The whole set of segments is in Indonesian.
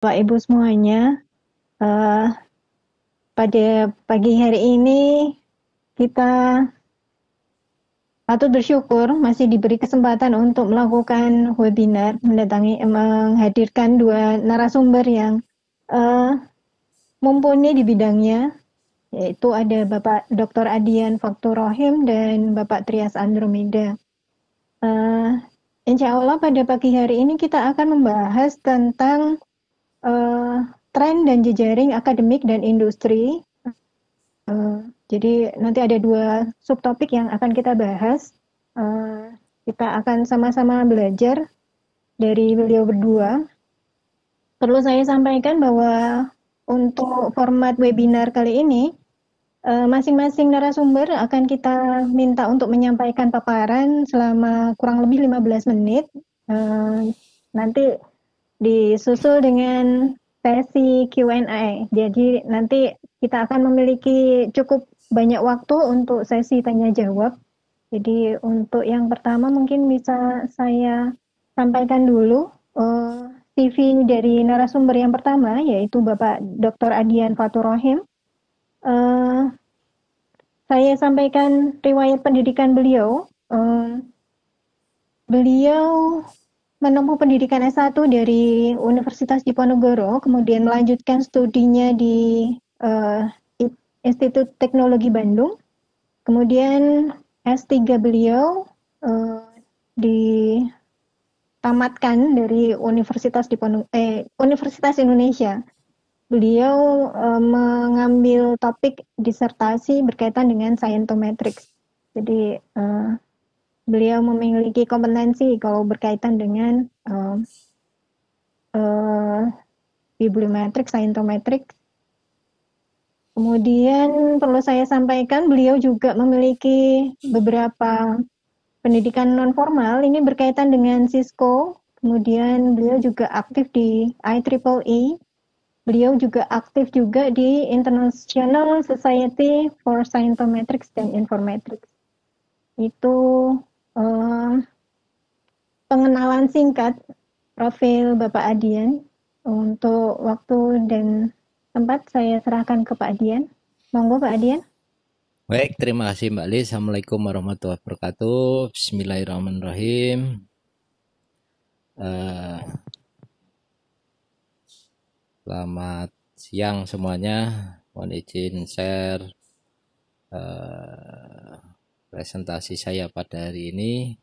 Bapak Ibu semuanya, eh, pada pagi hari ini kita patut bersyukur masih diberi kesempatan untuk melakukan webinar, menghadirkan dua narasumber yang eh, mumpuni di bidangnya, yaitu ada Bapak Dr. Adian Fakturohim dan Bapak Trias Andromeda. Eh, Insya Allah pada pagi hari ini kita akan membahas tentang eh, tren dan jejaring akademik dan industri. Eh, jadi nanti ada dua subtopik yang akan kita bahas. Eh, kita akan sama-sama belajar dari beliau berdua. Perlu saya sampaikan bahwa untuk format webinar kali ini, masing-masing narasumber akan kita minta untuk menyampaikan paparan selama kurang lebih 15 menit. Eh, Nanti disusul dengan sesi Q&A. Jadi nanti kita akan memiliki cukup banyak waktu untuk sesi tanya jawab. Jadi untuk yang pertama mungkin bisa saya sampaikan dulu CV dari narasumber yang pertama yaitu Bapak Dr. Adian Faturohim. Eh, saya sampaikan riwayat pendidikan beliau. Beliau menempuh pendidikan S1 dari Universitas Diponegoro, kemudian melanjutkan studinya di uh, Institut Teknologi Bandung. Kemudian S3 beliau uh, ditamatkan dari Universitas Indonesia. Beliau mengambil topik disertasi berkaitan dengan scientometrics. Jadi beliau memiliki kompetensi kalau berkaitan dengan uh, bibliometrik, saintometrik. Kemudian perlu saya sampaikan beliau juga memiliki beberapa pendidikan non formal ini berkaitan dengan Cisco. Kemudian beliau juga aktif di IEEE. Beliau juga aktif juga di International Society for Scientometrics dan Informatics. Itu uh, pengenalan singkat profil Bapak Adian. Untuk waktu dan tempat saya serahkan ke Pak Adian. Monggo Pak Adian. Baik, terima kasih Mbak Lis. Assalamualaikum warahmatullahi wabarakatuh. Bismillahirrahmanirrahim. Selamat siang semuanya. Mohon izin share presentasi saya pada hari ini.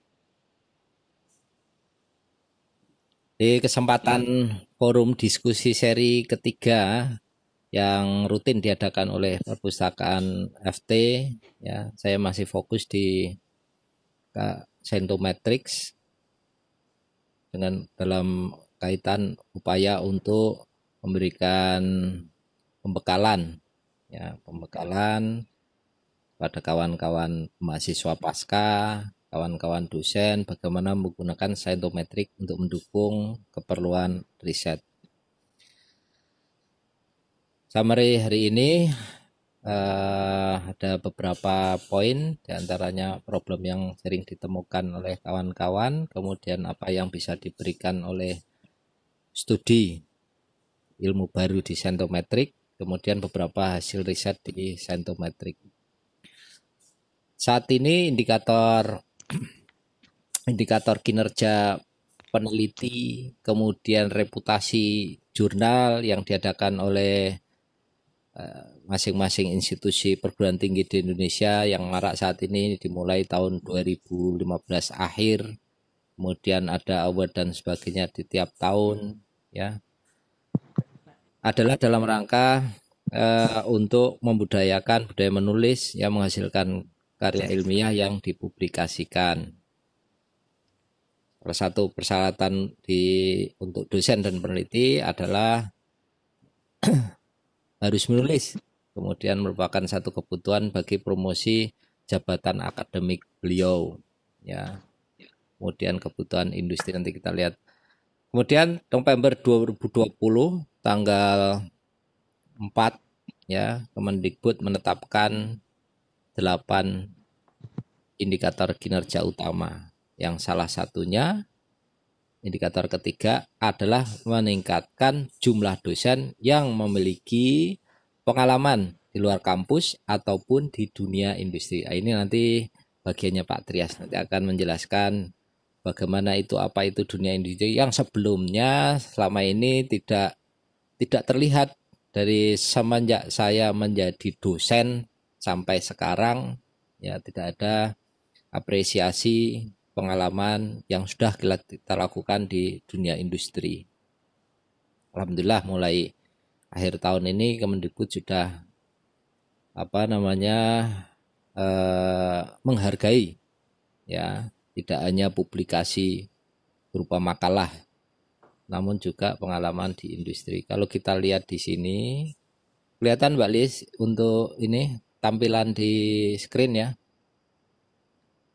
Di kesempatan forum diskusi seri ketiga yang rutin diadakan oleh perpustakaan FT, ya, saya masih fokus di Scientometrics dengan dalam kaitan upaya untuk memberikan pembekalan, ya, pembekalan pada kawan-kawan mahasiswa pasca, kawan-kawan dosen, bagaimana menggunakan scientometrik untuk mendukung keperluan riset. Summary hari ini ada beberapa poin, diantaranya problem yang sering ditemukan oleh kawan-kawan, kemudian apa yang bisa diberikan oleh studi ilmu baru di scientometrik, kemudian beberapa hasil riset di scientometrik. Saat ini indikator kinerja peneliti, kemudian reputasi jurnal yang diadakan oleh masing-masing institusi perguruan tinggi di Indonesia yang marak saat ini dimulai tahun 2015 akhir, kemudian ada award dan sebagainya di tiap tahun, ya, adalah dalam rangka untuk membudayakan budaya menulis yang menghasilkan karya ilmiah yang dipublikasikan. Salah satu persyaratan untuk dosen dan peneliti adalah harus menulis. Kemudian merupakan satu kebutuhan bagi promosi jabatan akademik beliau. Ya. Kemudian kebutuhan industri nanti kita lihat. Kemudian November 2020 tanggal 4, ya, Kemendikbud menetapkan 8 indikator kinerja utama yang salah satunya Indikator ketiga adalah meningkatkan jumlah dosen yang memiliki pengalaman di luar kampus ataupun di dunia industri. Ini nanti bagiannya Pak Trias nanti akan menjelaskan bagaimana itu, apa itu dunia industri yang sebelumnya selama ini tidak terlihat dari semenjak saya menjadi dosen sampai sekarang, ya tidak ada apresiasi pengalaman yang sudah kita lakukan di dunia industri. Alhamdulillah mulai akhir tahun ini Kemendikbud sudah menghargai, ya, tidak hanya publikasi berupa makalah, namun juga pengalaman di industri. Kalau kita lihat di sini, kelihatan Mbak Lis untuk ini tampilan di screen ya.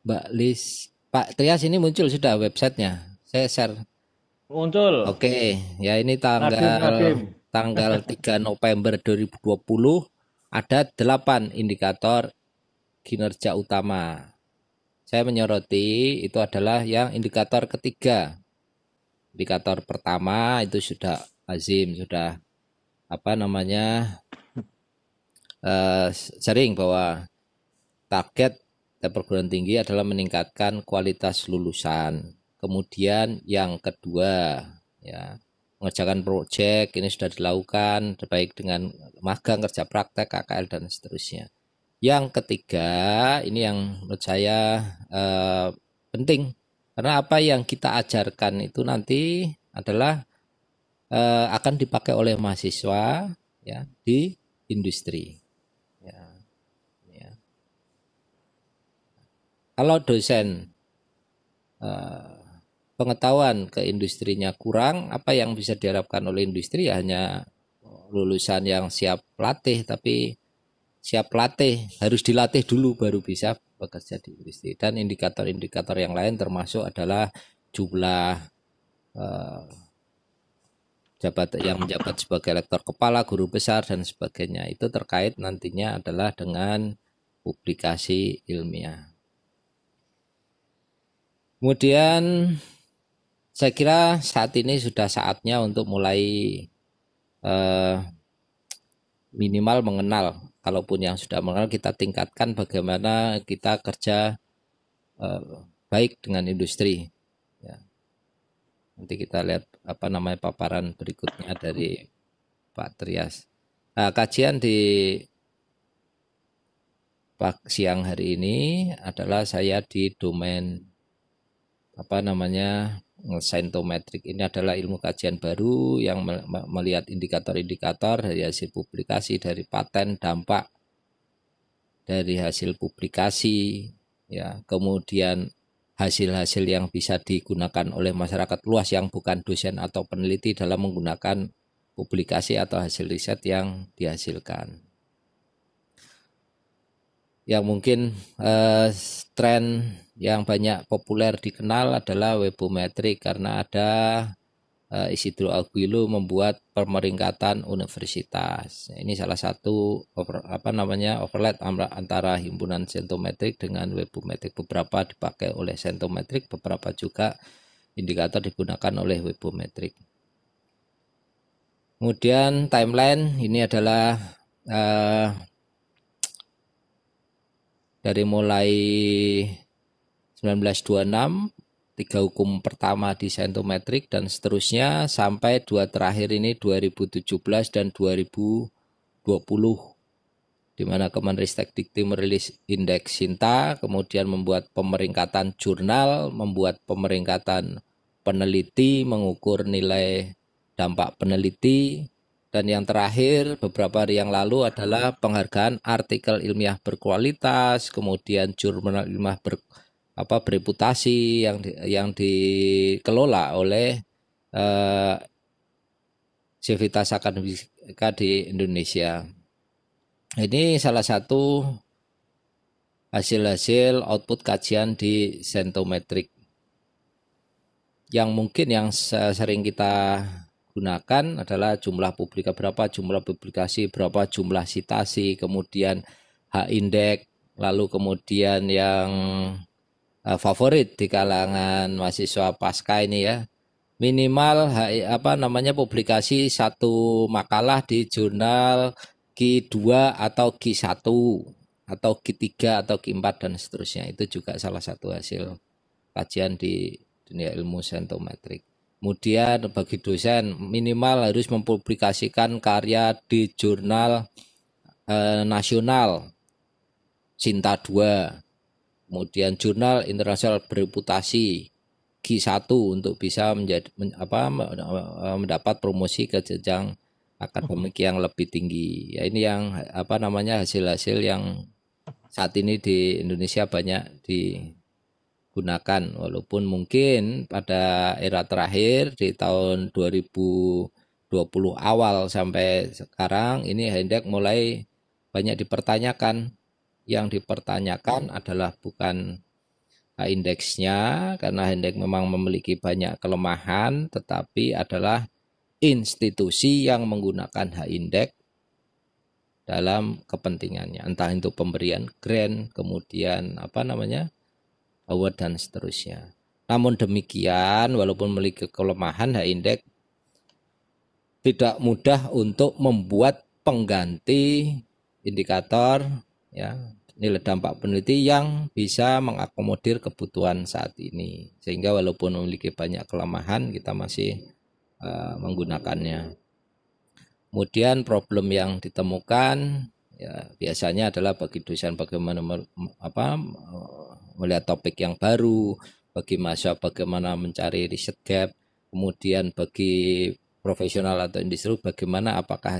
Mbak Lis, Pak Trias ini muncul sudah websitenya. Saya share. Muncul. Oke, ya ini Nadim. tanggal 3 November 2020 ada 8 indikator kinerja utama. Saya menyoroti itu adalah yang indikator ketiga. Indikator pertama itu sudah lazim, sudah sering bahwa target perguruan tinggi adalah meningkatkan kualitas lulusan. Kemudian yang kedua, ya, mengerjakan proyek ini sudah dilakukan baik dengan magang, kerja praktek, KKL dan seterusnya. Yang ketiga, ini yang menurut saya penting, karena apa yang kita ajarkan itu nanti adalah akan dipakai oleh mahasiswa, ya, di industri. Ya, ya. Kalau dosen pengetahuan ke industrinya kurang, apa yang bisa diharapkan oleh industri ya hanya lulusan yang siap latih, tapi siap latih harus dilatih dulu baru bisa bekerja di industri. Dan indikator-indikator yang lain termasuk adalah jumlah yang menjabat sebagai lektor kepala, guru besar dan sebagainya. Itu terkait nantinya adalah dengan publikasi ilmiah. Kemudian saya kira saat ini sudah saatnya untuk mulai minimal mengenal. Kalaupun yang sudah mengenal, kita tingkatkan bagaimana kita kerja baik dengan industri. Ya. Nanti kita lihat paparan berikutnya dari Pak Trias. Nah, kajian di siang hari ini adalah saya di domain saintometrik. Ini adalah ilmu kajian baru yang melihat indikator-indikator dari hasil publikasi, dari paten, dampak dari hasil publikasi, ya, kemudian hasil-hasil yang bisa digunakan oleh masyarakat luas yang bukan dosen atau peneliti dalam menggunakan publikasi atau hasil riset yang dihasilkan. Yang mungkin tren yang banyak populer dikenal adalah webometrik, karena ada Isidro Aguilo membuat pemeringkatan universitas. Ini salah satu overlap antara himpunan saintometrik dengan webometrik. Beberapa dipakai oleh saintometrik, beberapa juga indikator digunakan oleh webometrik. Kemudian timeline ini adalah dari mulai 1926, 3 hukum pertama di saintometrik dan seterusnya sampai 2 terakhir ini 2017 dan 2020, di mana Kemenristek Dikti merilis indeks Sinta, kemudian membuat pemeringkatan jurnal, membuat pemeringkatan peneliti, mengukur nilai dampak peneliti, dan yang terakhir beberapa hari yang lalu adalah penghargaan artikel ilmiah berkualitas, kemudian jurnal ilmiah bereputasi yang dikelola oleh Civitas Akademika di Indonesia. Ini salah satu hasil-hasil output kajian di saintometrik. Yang mungkin yang sering kita gunakan adalah jumlah publikasi, berapa jumlah publikasi, berapa jumlah sitasi, kemudian H-index, lalu kemudian yang favorit di kalangan mahasiswa pasca ini, ya, minimal publikasi satu makalah di jurnal Q2 atau Q1 atau Q3 atau Q4 dan seterusnya. Itu juga salah satu hasil kajian di dunia ilmu saintometrik. Kemudian bagi dosen minimal harus mempublikasikan karya di jurnal nasional Sinta 2, kemudian jurnal internasional bereputasi Q1 untuk bisa mendapat promosi ke jenjang akademik yang lebih tinggi. Ya, ini yang hasil-hasil yang saat ini di Indonesia banyak digunakan, walaupun mungkin pada era terakhir di tahun 2020 awal sampai sekarang ini H-index mulai banyak dipertanyakan. Yang dipertanyakan adalah bukan H-indeksnya, karena H-index memang memiliki banyak kelemahan, tetapi adalah institusi yang menggunakan H-index dalam kepentingannya, entah itu pemberian grant, kemudian award dan seterusnya. Namun demikian, walaupun memiliki kelemahan, H-index tidak mudah untuk membuat pengganti indikator ya nilai dampak peneliti yang bisa mengakomodir kebutuhan saat ini, sehingga walaupun memiliki banyak kelemahan kita masih menggunakannya. Kemudian problem yang ditemukan ya biasanya adalah bagi dosen bagaimana melihat topik yang baru, bagi mahasiswa bagaimana mencari riset gap, kemudian bagi profesional atau industri bagaimana apakah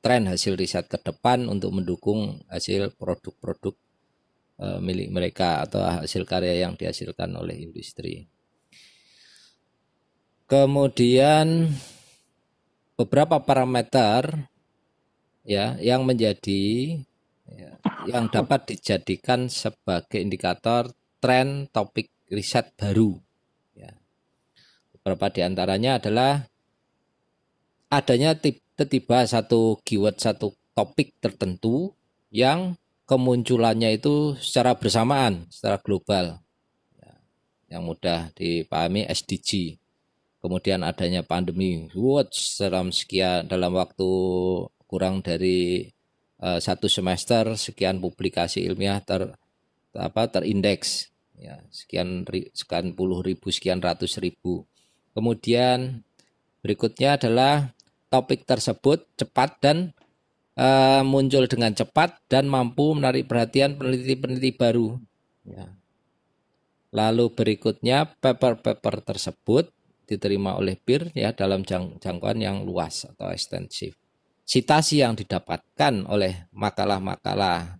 tren hasil riset ke depan untuk mendukung hasil produk-produk milik mereka atau hasil karya yang dihasilkan oleh industri. Kemudian beberapa parameter ya yang yang dapat dijadikan sebagai indikator tren topik riset baru. Ya. Beberapa diantaranya adalah adanya tiba-tiba satu keyword, satu topik tertentu yang kemunculannya itu secara bersamaan, secara global. Yang mudah dipahami SDG. Kemudian adanya pandemi, dalam waktu kurang dari satu semester, sekian publikasi ilmiah terindeks. Ya, sekian puluh ribu, sekian ratus ribu. Kemudian berikutnya adalah topik tersebut cepat dan muncul dengan cepat dan mampu menarik perhatian peneliti-peneliti baru. Ya. Lalu berikutnya paper-paper tersebut diterima oleh peer ya dalam jangkauan yang luas atau ekstensif. Citasi yang didapatkan oleh makalah-makalah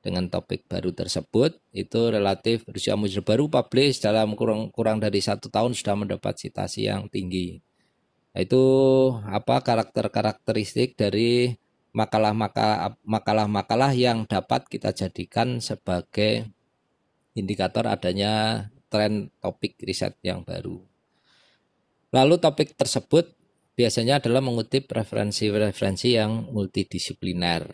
dengan topik baru tersebut itu relatif berusia baru publish dalam kurang dari 1 tahun sudah mendapat citasi yang tinggi. Itu karakteristik dari makalah-makalah yang dapat kita jadikan sebagai indikator adanya tren topik riset yang baru. Lalu topik tersebut biasanya adalah mengutip referensi-referensi yang multidisipliner.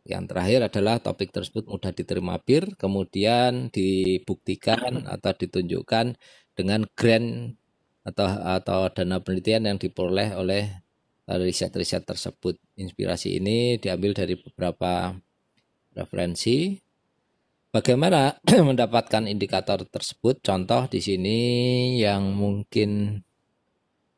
Yang terakhir adalah topik tersebut mudah diterima peer, kemudian dibuktikan atau ditunjukkan dengan grant atau dana penelitian yang diperoleh oleh riset-riset tersebut. Inspirasi ini diambil dari beberapa referensi. Bagaimana mendapatkan indikator tersebut? Contoh di sini yang mungkin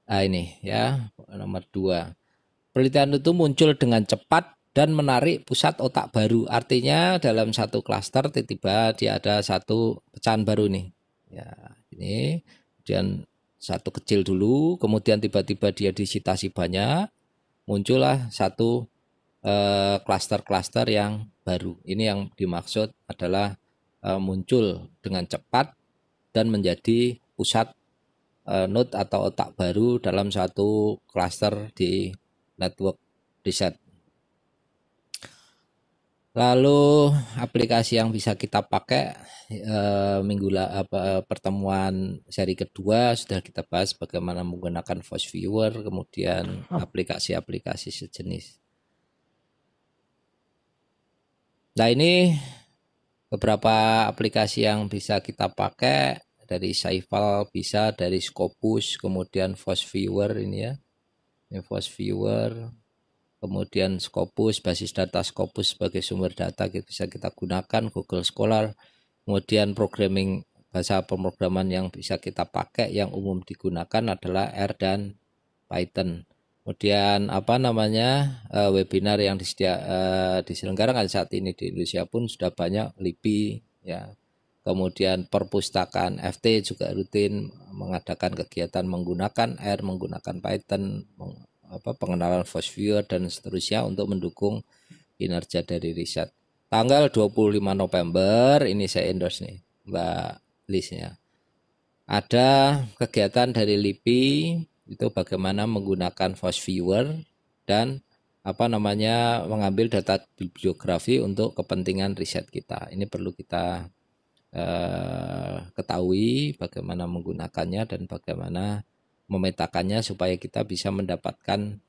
ini ya nomor 2. Penelitian itu muncul dengan cepat dan menarik pusat otak baru. Artinya dalam satu klaster tiba-tiba dia ada satu pecahan baru nih. Ya, ini kemudian satu kecil dulu, kemudian tiba-tiba dia disitasi banyak, muncullah satu klaster-klaster yang baru. Ini yang dimaksud adalah muncul dengan cepat dan menjadi pusat node atau otak baru dalam satu klaster di network riset. Lalu aplikasi yang bisa kita pakai pertemuan seri kedua sudah kita bahas bagaimana menggunakan voice viewer, kemudian aplikasi-aplikasi sejenis. Nah ini beberapa aplikasi yang bisa kita pakai dari Saival bisa, dari Scopus, kemudian FOSViewer ini ya. Ini FOSViewer, kemudian Scopus, basis data Scopus sebagai sumber data bisa kita gunakan, Google Scholar, kemudian bahasa pemrograman yang bisa kita pakai yang umum digunakan adalah R dan Python. Kemudian webinar yang diselenggarakan saat ini di Indonesia pun sudah banyak, LIPI ya. Kemudian perpustakaan FT juga rutin mengadakan kegiatan menggunakan R, menggunakan Python, pengenalan FOSViewer dan seterusnya untuk mendukung kinerja dari riset. Tanggal 25 November ini saya endorse nih Mbak Lisnya. Ada kegiatan dari LIPI itu bagaimana menggunakan FOSViewer dan mengambil data bibliografi untuk kepentingan riset kita. Ini perlu kita ketahui bagaimana menggunakannya dan bagaimana memetakannya supaya kita bisa mendapatkan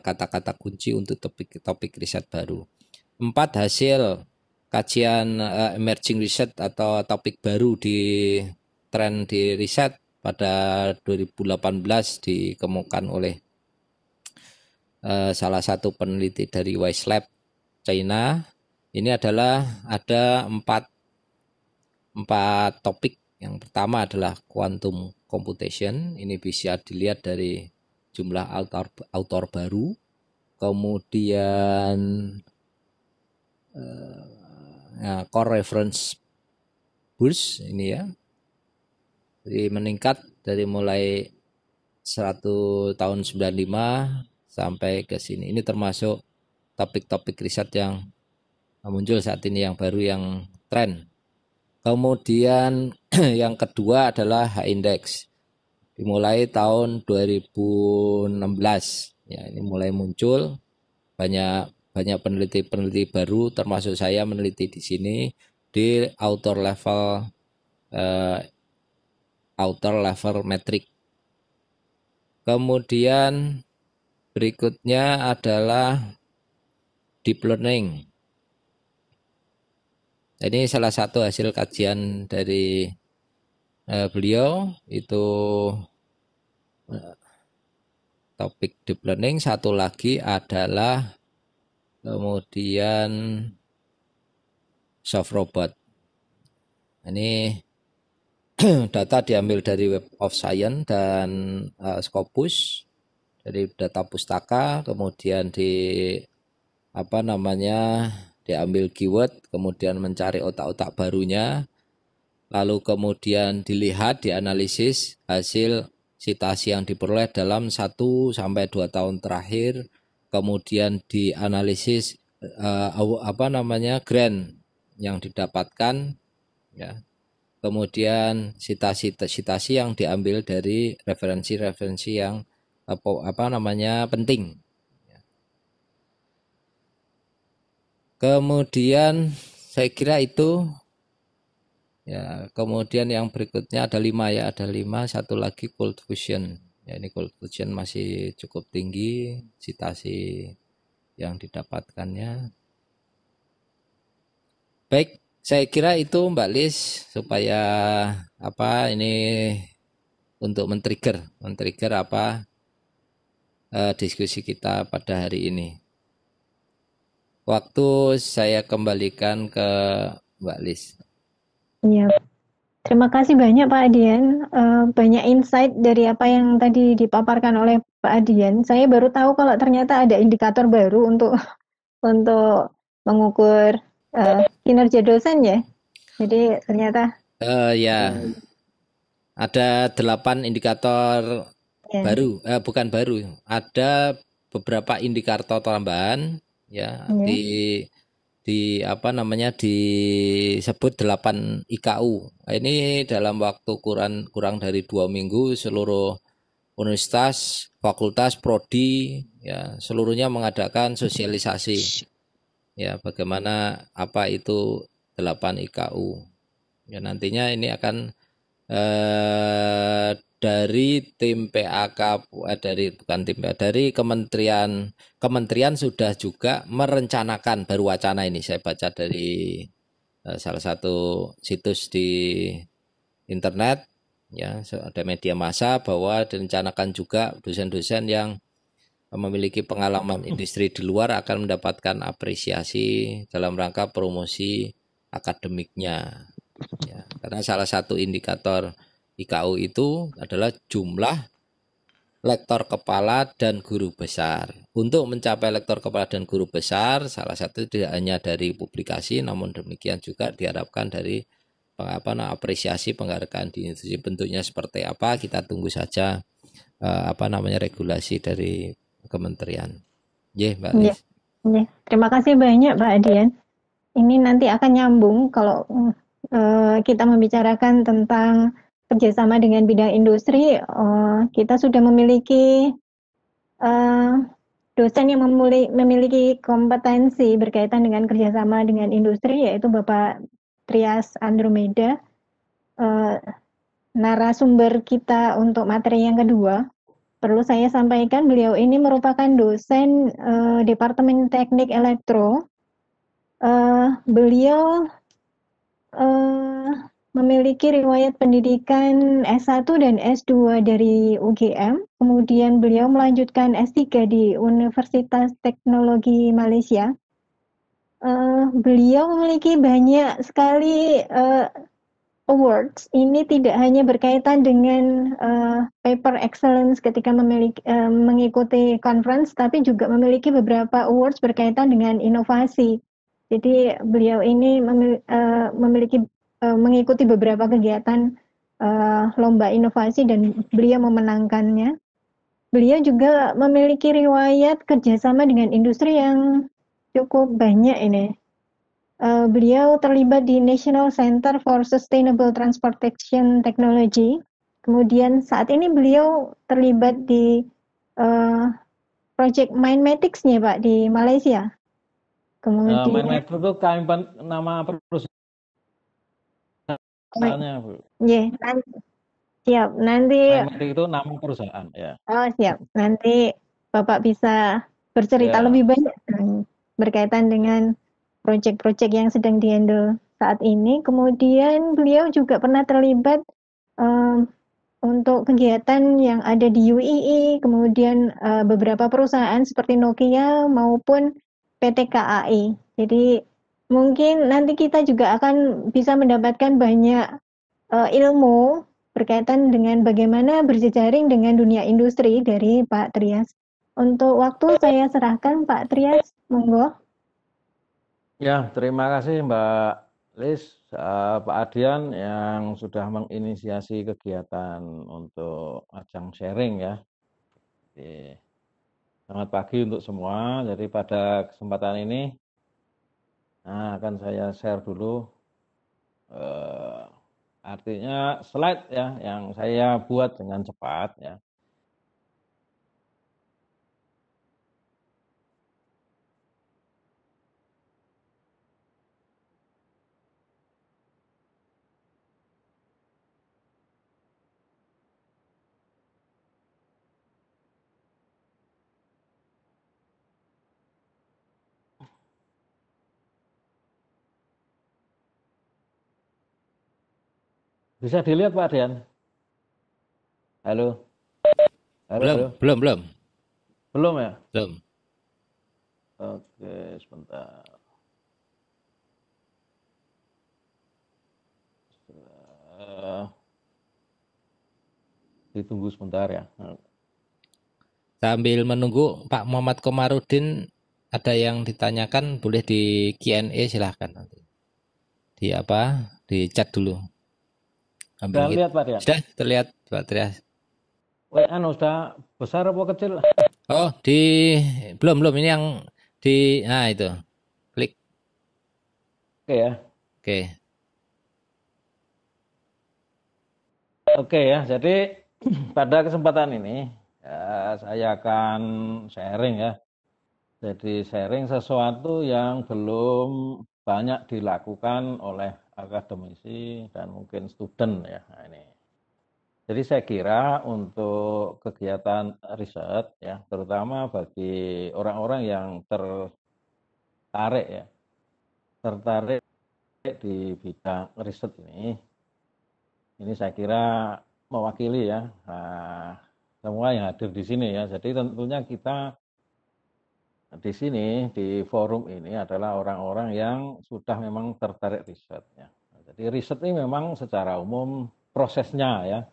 kata-kata kunci untuk topik riset baru. 4 hasil kajian emerging research atau topik baru di tren di riset pada 2018 dikemukakan oleh salah satu peneliti dari Wise Lab China. Ini adalah ada 4 topik. Yang pertama adalah quantum computation. Ini bisa dilihat dari jumlah author baru. Kemudian core reference burst ini ya. Jadi meningkat dari mulai 100 tahun 95 sampai ke sini. Ini termasuk topik-topik riset yang muncul saat ini yang baru, yang tren. Kemudian yang kedua adalah H-index. Dimulai tahun 2016. Ya, ini mulai muncul banyak peneliti baru, termasuk saya meneliti di sini di author level metric. Kemudian berikutnya adalah deep learning. Ini salah satu hasil kajian dari beliau, itu topik deep learning. Satu lagi adalah kemudian soft robot. Ini data diambil dari Web of Science dan Scopus, dari data pustaka, kemudian diambil keyword, kemudian mencari otak-otak barunya, lalu kemudian dilihat, dianalisis hasil sitasi yang diperoleh dalam 1-2 tahun terakhir, kemudian dianalisis grant yang didapatkan ya. Kemudian sitasi yang diambil dari referensi-referensi yang penting. Kemudian saya kira itu ya. Kemudian yang berikutnya ada 5 ya, ada 5. Satu lagi cold fusion. Ya, ini cold fusion masih cukup tinggi citasi yang didapatkannya. Baik, saya kira itu Mbak Lis, supaya ini untuk men-trigger diskusi kita pada hari ini. Waktu saya kembalikan ke Mbak Lis. Iya, terima kasih banyak Pak Adian. Banyak insight dari apa yang tadi dipaparkan oleh Pak Adian. Saya baru tahu kalau ternyata ada indikator baru untuk mengukur kinerja dosen ya. Jadi ternyata ya ada 8 indikator ya. baru, bukan baru, ada beberapa indikator tambahan ya, disebut 8 IKU. Ini dalam waktu kurang dari 2 minggu seluruh universitas, fakultas, prodi ya, seluruhnya mengadakan sosialisasi ya, bagaimana apa itu 8 IKU. Ya, nantinya ini akan dari tim PAK, dari kementerian sudah juga merencanakan, baru wacana ini saya baca dari salah satu situs di internet, ya, ada media massa bahwa direncanakan juga dosen-dosen yang memiliki pengalaman industri di luar akan mendapatkan apresiasi dalam rangka promosi akademiknya. Ya, karena salah satu indikator IKU itu adalah jumlah lektor kepala dan guru besar. Untuk mencapai lektor kepala dan guru besar, salah satu tidak hanya dari publikasi, namun demikian juga diharapkan dari apresiasi penghargaan di institusi. Bentuknya seperti apa, kita tunggu saja regulasi dari kementerian. Mbak Ya, Lis. ya. Terima kasih banyak Pak Adian. Ini nanti akan nyambung kalau kita membicarakan tentang kerjasama dengan bidang industri. Kita sudah memiliki dosen yang memiliki kompetensi berkaitan dengan kerjasama dengan industri, yaitu Bapak Trias Andromeda. Narasumber kita untuk materi yang kedua, perlu saya sampaikan beliau ini merupakan dosen Departemen Teknik Elektro. Beliau memiliki riwayat pendidikan S1 dan S2 dari UGM, kemudian beliau melanjutkan S3 di Universitas Teknologi Malaysia. Beliau memiliki banyak sekali awards. Ini tidak hanya berkaitan dengan paper excellence ketika mengikuti conference, tapi juga memiliki beberapa awards berkaitan dengan inovasi. Jadi beliau ini mengikuti beberapa kegiatan lomba inovasi dan beliau memenangkannya. Beliau juga memiliki riwayat kerjasama dengan industri yang cukup banyak ini. Beliau terlibat di National Center for Sustainable Transportation Technology. Kemudian saat ini beliau terlibat di Project Mindmatics-nya Pak di Malaysia. Kemudian Mindmatics itu nama perusahaannya, Bu. Yeah, siap. Nanti Mindmatics itu nama perusahaan, ya. Oh, siap. Nanti Bapak bisa bercerita lebih banyak berkaitan dengan proyek-proyek yang sedang dihandle saat ini. Kemudian beliau juga pernah terlibat untuk kegiatan yang ada di UII, kemudian beberapa perusahaan seperti Nokia maupun PT KAI. Jadi mungkin nanti kita juga akan bisa mendapatkan banyak ilmu berkaitan dengan bagaimana berjejaring dengan dunia industri dari Pak Trias. Untuk waktu saya serahkan Pak Trias, monggo. Ya, terima kasih Mbak Lis, Pak Adian yang sudah menginisiasi kegiatan untuk ajang sharing ya. Jadi, selamat pagi untuk semua. Jadi pada kesempatan ini akan saya share dulu artinya slide ya yang saya buat dengan cepat ya. Bisa dilihat Pak Dian? Halo? Halo? Belum. Belum ya? Belum. Oke, sebentar. Ditunggu sebentar ya. Sambil menunggu Pak Muhammad Komarudin, ada yang ditanyakan boleh di Q&A silahkan nanti. Di chat dulu. Sudah lihat Pak Dian? Sudah terlihat Pak Trias. Sudah besar apa kecil? Oh, belum ini yang itu. Klik. Oke ya. Oke. Oke ya, jadi pada kesempatan ini ya, saya akan sharing ya. Jadi sharing sesuatu yang belum banyak dilakukan oleh akademisi dan mungkin student ya. Nah, ini. Jadi saya kira untuk kegiatan riset ya, terutama bagi orang-orang yang tertarik di bidang riset ini saya kira mewakili ya semua yang hadir di sini ya. Jadi tentunya kita di sini di forum ini adalah orang-orang yang sudah memang tertarik riset ya. Jadi riset ini memang secara umum prosesnya ya.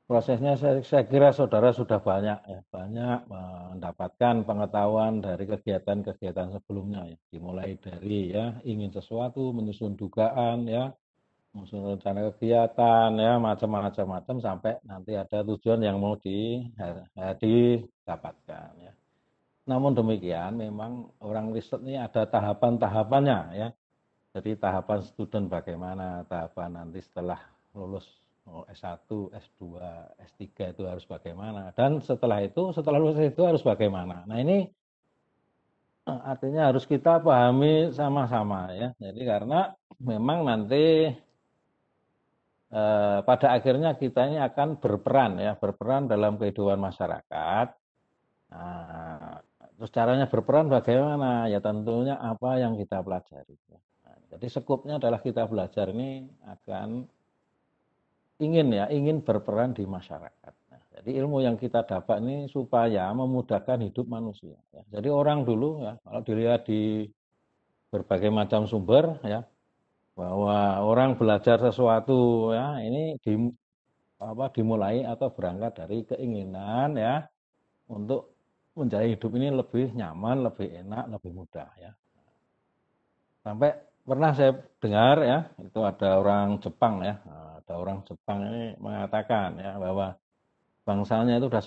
Prosesnya saya kira saudara sudah banyak ya, banyak mendapatkan pengetahuan dari kegiatan-kegiatan sebelumnya ya. Dimulai dari ya ingin sesuatu, menyusun dugaan ya, menyusun rencana kegiatan ya, macam-macam sampai nanti ada tujuan yang mau didapatkan ya. Namun demikian memang orang riset ini ada tahapan-tahapannya ya. Jadi tahapan student bagaimana, tahapan nanti setelah lulus S1, S2, S3 itu harus bagaimana. Dan setelah lulus itu harus bagaimana. Nah ini artinya harus kita pahami sama-sama ya. Jadi karena memang nanti pada akhirnya kita ini akan berperan dalam kehidupan masyarakat. Nah, terus caranya berperan bagaimana? Ya tentunya apa yang kita pelajari. Jadi skopnya adalah kita belajar ini akan ingin berperan di masyarakat. Nah, jadi ilmu yang kita dapat ini supaya memudahkan hidup manusia. Ya. Jadi orang dulu ya kalau dilihat di berbagai macam sumber ya bahwa orang belajar sesuatu ya ini dimulai atau berangkat dari keinginan ya untuk menjalani hidup ini lebih nyaman, lebih enak, lebih mudah ya. Sampai pernah saya dengar ya, itu ada orang Jepang ya, ada orang Jepang ini mengatakan ya bahwa bangsanya itu udah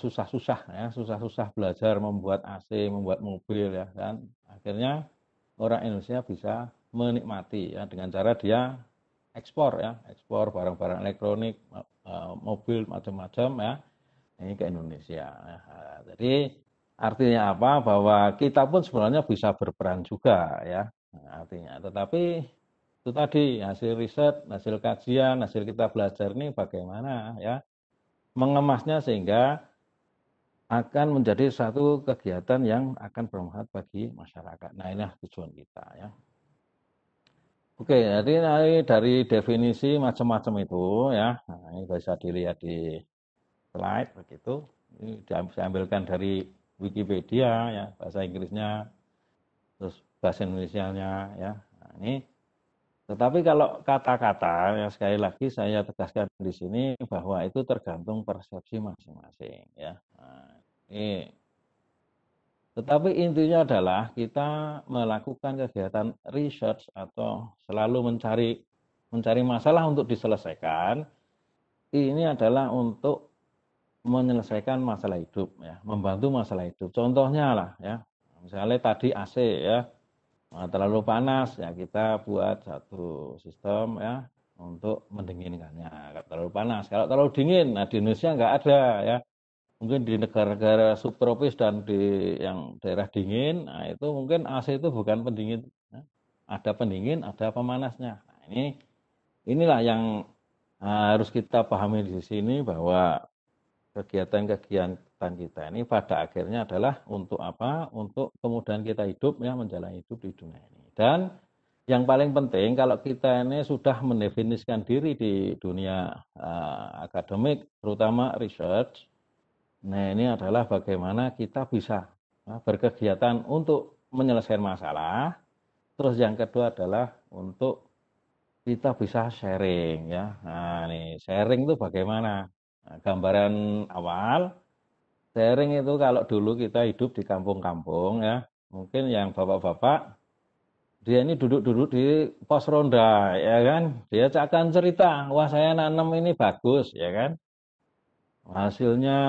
susah-susah belajar membuat AC, membuat mobil ya kan. Akhirnya orang Indonesia bisa menikmati ya dengan cara dia ekspor barang-barang elektronik, mobil macam-macam ya ini ke Indonesia. Ya. Jadi artinya apa? Bahwa kita pun sebenarnya bisa berperan juga ya. Nah, artinya, tetapi itu tadi hasil riset, hasil kajian, hasil kita belajar ini bagaimana ya mengemasnya sehingga akan menjadi satu kegiatan yang akan bermanfaat bagi masyarakat. Nah inilah tujuan kita ya. Oke, jadi dari definisi macam-macam itu ya, nah, ini bisa dilihat di slide begitu. Ini saya ambilkan dari Wikipedia ya, bahasa Inggrisnya, terus bahasa Indonesianya ya. Nah, ini tetapi kalau kata-kata ya sekali lagi saya tegaskan di sini bahwa itu tergantung persepsi masing-masing ya. Nah, ini tetapi intinya adalah kita melakukan kegiatan research atau selalu mencari masalah untuk diselesaikan. Ini adalah untuk menyelesaikan masalah hidup ya, membantu masalah hidup. Contohnya lah ya, misalnya tadi AC ya, terlalu panas ya kita buat satu sistem ya untuk mendinginkannya. Kalau terlalu panas, kalau terlalu dingin, nah di Indonesia nggak ada ya. Mungkin di negara-negara subtropis dan di yang daerah dingin, nah itu mungkin AC itu bukan pendingin, ya. Ada pendingin, ada pemanasnya. Nah, inilah yang harus kita pahami di sini bahwa kegiatan-kegiatan kita ini pada akhirnya adalah untuk apa? Untuk kemudahan kita hidup ya menjalani hidup di dunia ini. Dan yang paling penting kalau kita ini sudah mendefinisikan diri di dunia akademik, terutama research. Nah ini adalah bagaimana kita bisa berkegiatan untuk menyelesaikan masalah. Terus yang kedua adalah untuk kita bisa sharing ya. Nah nih sharing itu bagaimana? Nah, gambaran awal sharing itu kalau dulu kita hidup di kampung-kampung ya. Mungkin yang bapak-bapak dia ini duduk-duduk di pos ronda ya kan. Dia akan cerita, wah saya nanam ini bagus ya kan. Hasilnya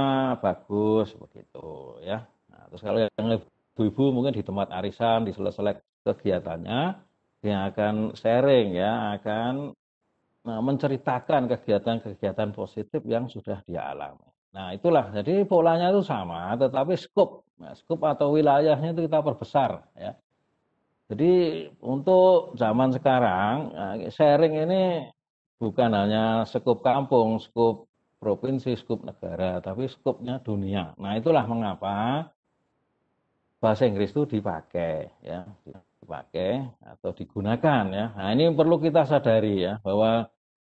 bagus begitu ya. Nah, terus kalau yang ibu-ibu mungkin di tempat arisan di sela-sela kegiatannya dia akan sharing ya, akan menceritakan kegiatan-kegiatan positif yang sudah dia alami. Nah itulah jadi polanya itu sama, tetapi skop atau wilayahnya itu kita perbesar ya. Jadi untuk zaman sekarang sharing ini bukan hanya skop kampung, skop provinsi, skop negara, tapi skopnya dunia. Nah itulah mengapa bahasa Inggris itu dipakai ya. dipakai atau digunakan ya. Nah, ini perlu kita sadari ya bahwa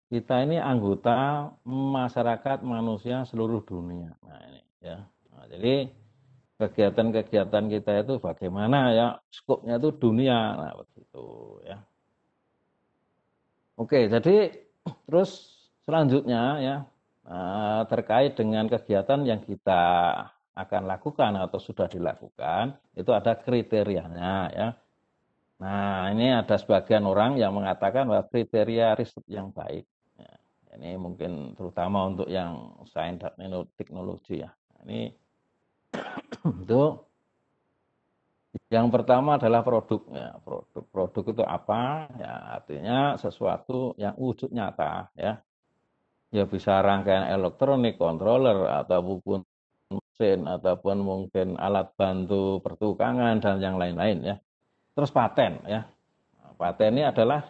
kita ini anggota masyarakat manusia seluruh dunia. Nah, ini ya. Nah, jadi kegiatan-kegiatan kita itu bagaimana ya, skopnya itu dunia. Nah, begitu ya. Oke, jadi terus selanjutnya ya terkait dengan kegiatan yang kita akan lakukan atau sudah dilakukan, itu ada kriterianya ya. Nah, ini ada sebagian orang yang mengatakan bahwa kriteria riset yang baik. Ya, ini mungkin terutama untuk yang sains dan teknologi ya. Ini itu yang pertama adalah produk ya. Produk itu apa? Ya, artinya sesuatu yang wujud nyata ya. Ya bisa rangkaian elektronik, controller ataupun mesin ataupun mungkin alat bantu pertukangan dan yang lain-lain ya. Terus paten ya. Nah, paten ini adalah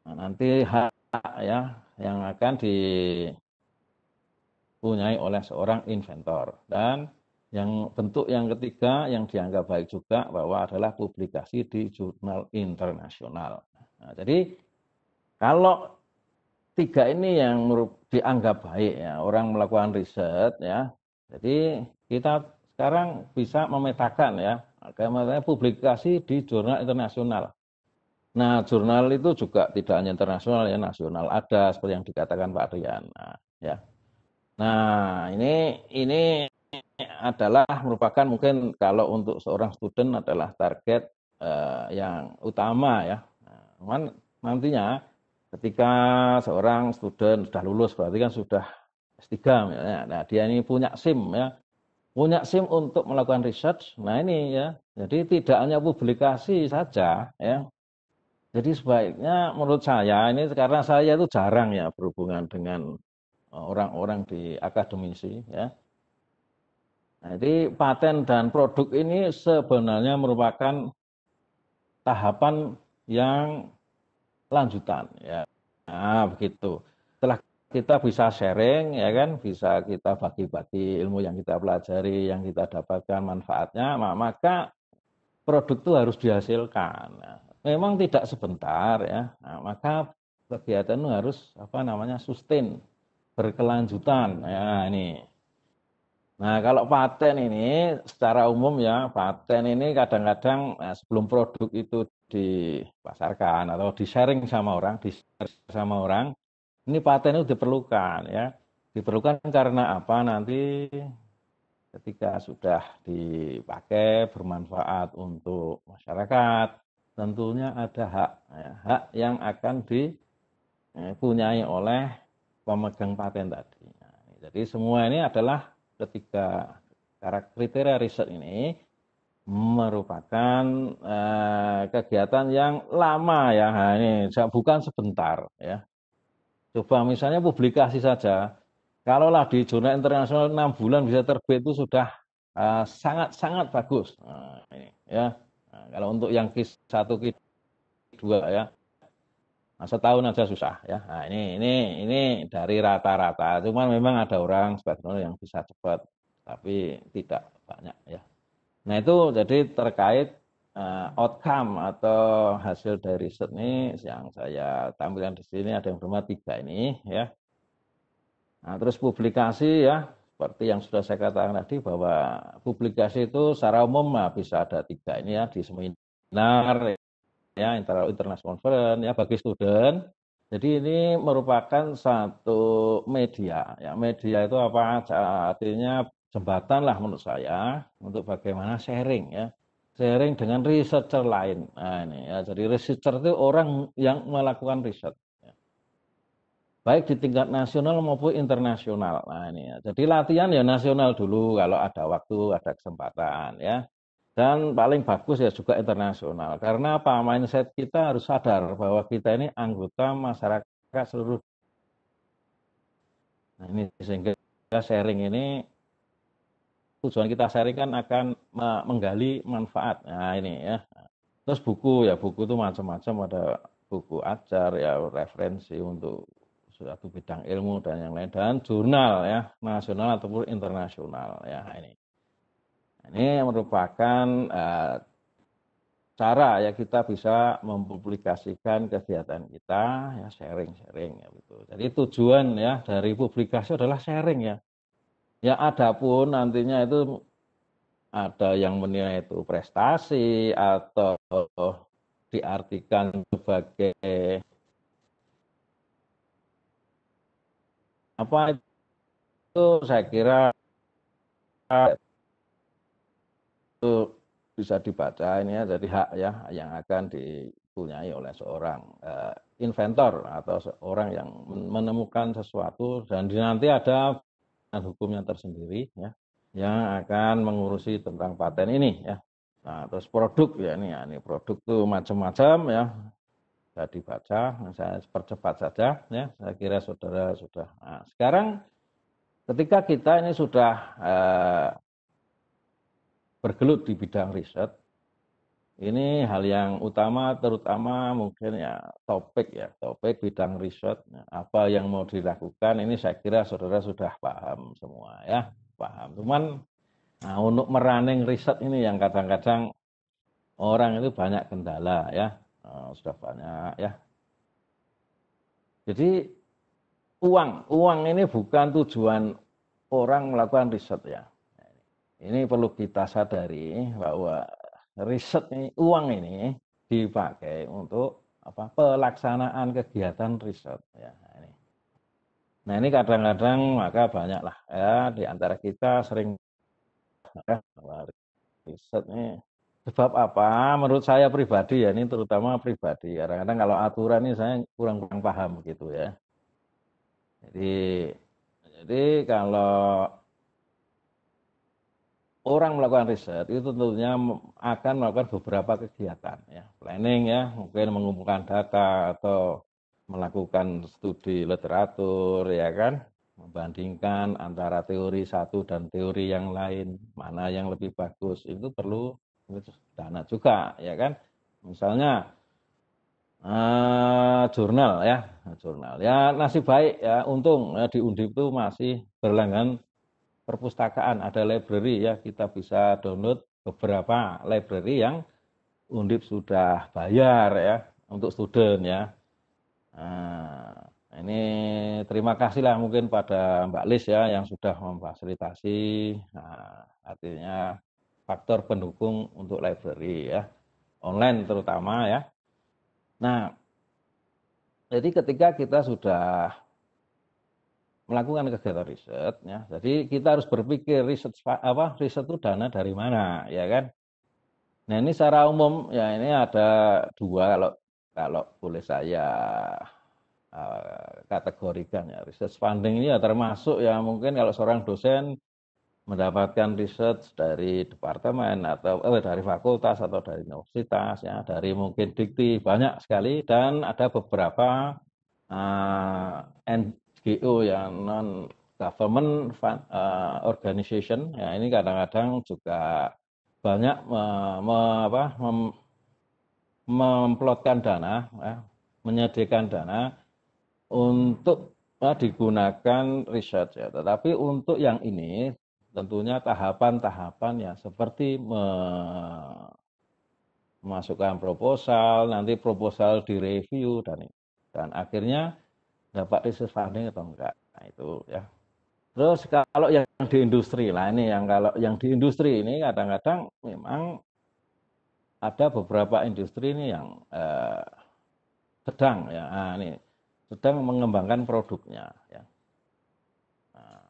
nanti hak ya yang akan dipunyai oleh seorang inventor. Dan yang bentuk yang ketiga yang dianggap baik juga bahwa adalah publikasi di jurnal internasional. Nah, jadi kalau tiga ini yang dianggap baik ya orang melakukan riset ya. Jadi kita sekarang bisa memetakan ya bagaimana publikasi di jurnal internasional. Nah, jurnal itu juga tidak hanya internasional ya, nasional ada seperti yang dikatakan Pak Rian. Nah, ya. Nah, ini adalah merupakan mungkin kalau untuk seorang student adalah target yang utama ya. Nah, nantinya ketika seorang student sudah lulus berarti kan sudah S3 misalnya. Nah, dia ini punya SIM ya. Punya SIM untuk melakukan research. Nah, ini ya. Jadi tidak hanya publikasi saja ya. Jadi sebaiknya menurut saya ini karena saya itu jarang ya berhubungan dengan orang-orang di akademisi ya. Nah, jadi paten dan produk ini sebenarnya merupakan tahapan yang lanjutan ya. Nah, begitu. Setelah kita bisa sharing ya kan, bisa kita bagi-bagi ilmu yang kita pelajari, yang kita dapatkan manfaatnya, maka produk itu harus dihasilkan. Nah, memang tidak sebentar ya. Nah, maka kegiatan itu harus sustain, berkelanjutan. Ya, ini. Nah, kalau paten ini secara umum ya, paten ini kadang-kadang sebelum produk itu dipasarkan atau di-sharing sama orang, ini paten itu diperlukan ya. Diperlukan karena apa? Nanti ketika sudah dipakai bermanfaat untuk masyarakat, tentunya ada hak ya, hak yang akan dipunyai oleh pemegang paten tadi. Nah, jadi semua ini adalah ketiga kriteria riset ini merupakan kegiatan yang lama ya. Nah, ini bukan sebentar ya. Coba misalnya publikasi saja. Kalaulah di jurnal internasional 6 bulan bisa terbit itu sudah sangat-sangat bagus. Nah, ini ya. Nah, kalau untuk yang Q1, Q2 ya. Nah, setahun aja susah ya. Nah, ini dari rata-rata. Cuman memang ada orang sebagian yang bisa cepat, tapi tidak banyak ya. Nah, itu jadi terkait outcome atau hasil dari riset ini yang saya tampilkan di sini ada yang bernama 3 ini ya. Nah, terus publikasi ya, seperti yang sudah saya katakan tadi bahwa publikasi itu secara umum bisa ada 3 ini ya di seminar ya, international conference ya bagi student. Jadi ini merupakan satu media ya. Media itu apa? Artinya jembatan lah menurut saya untuk bagaimana sharing ya. Sharing dengan researcher lain. Nah, ini ya. Jadi researcher itu orang yang melakukan riset ya. Baik di tingkat nasional maupun internasional. Nah, ini ya. Jadi latihan ya nasional dulu kalau ada waktu, ada kesempatan ya. Dan paling bagus ya juga internasional. Karena apa? Mindset kita harus sadar bahwa kita ini anggota masyarakat seluruh. Nah, ini sehingga sharing ini tujuan kita sharing kan akan menggali manfaat. Nah, ini ya. Terus buku ya, buku itu macam-macam, ada buku ajar ya, referensi untuk suatu bidang ilmu dan yang lain, dan jurnal ya, nasional ataupun internasional ya. Ini merupakan cara ya kita bisa mempublikasikan kegiatan kita, ya sharing-sharing ya gitu. Jadi tujuan ya dari publikasi adalah sharing ya. Ya adapun nantinya itu ada yang menilai itu prestasi atau diartikan sebagai apa itu saya kira itu bisa dibaca ini ya dari hak ya yang akan dipunyai oleh seorang inventor atau seorang yang menemukan sesuatu dan nanti ada hukumnya tersendiri ya yang akan mengurusi tentang paten ini ya. Nah, terus produk ya ini produk tuh macam-macam ya. Bisa dibaca, saya percepat saja ya. Saya kira saudara sudah. Nah, sekarang ketika kita ini sudah bergelut di bidang riset, ini hal yang utama terutama mungkin ya topik bidang riset, apa yang mau dilakukan ini saya kira saudara sudah paham semua ya, paham. Cuman nah, untuk merunning riset ini yang kadang-kadang orang itu banyak kendala ya, sudah banyak ya. Jadi uang ini bukan tujuan orang melakukan riset ya. Ini perlu kita sadari bahwa riset ini, uang ini dipakai untuk pelaksanaan kegiatan riset ya. Nah ini kadang-kadang maka banyaklah ya di antara kita sering ya, riset ini sebab apa? Menurut saya pribadi ya ini terutama pribadi. Kadang-kadang kalau aturan ini saya kurang paham gitu ya. Jadi kalau orang melakukan riset itu tentunya akan melakukan beberapa kegiatan ya, planning ya, mungkin mengumpulkan data atau melakukan studi literatur ya kan, membandingkan antara teori satu dan teori yang lain, mana yang lebih bagus, itu perlu dana juga ya kan. Misalnya jurnal ya nasib baik ya, untung ya, di Undip itu masih berlangganan perpustakaan, ada library ya, kita bisa download beberapa library yang Undip sudah bayar ya untuk student ya. Nah, ini terima kasih lah mungkin pada Mbak Lis ya yang sudah memfasilitasi, artinya faktor pendukung untuk library ya, online terutama ya. Nah, jadi ketika kita sudah melakukan kegiatan riset ya, jadi kita harus berpikir riset itu dana dari mana ya kan. Nah ini secara umum ya ini ada dua kalau boleh saya kategorikan ya. Research funding ini ya termasuk ya mungkin kalau seorang dosen mendapatkan riset dari departemen atau dari fakultas atau dari universitas ya, dari mungkin dikti banyak sekali, dan ada beberapa NGO yang non government organization ya, ini kadang-kadang juga banyak memplotkan dana ya, menyediakan dana untuk digunakan riset ya. Tetapi untuk yang ini tentunya tahapan-tahapan ya seperti memasukkan proposal, nanti proposal direview dan akhirnya dapat research funding atau enggak. Nah, itu ya. Terus kalau yang di industri lah ini, kalau yang di industri ini kadang-kadang memang ada beberapa industri ini yang sedang ya, ini sedang mengembangkan produknya ya. Nah,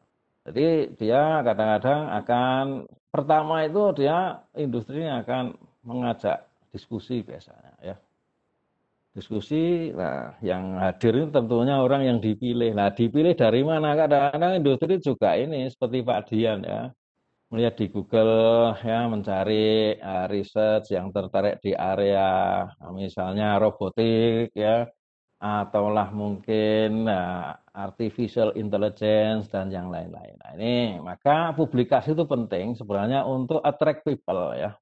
jadi dia kadang-kadang akan pertama itu dia industrinya akan mengajak diskusi biasanya ya. Diskusi, nah yang hadir ini tentunya orang yang dipilih. Nah dipilih dari mana? Kadang-kadang industri juga ini seperti Pak Dian ya, melihat di Google ya, mencari research yang tertarik di area misalnya robotik ya, ataulah mungkin artificial intelligence dan yang lain-lain. Nah ini maka publikasi itu penting sebenarnya untuk attract people ya,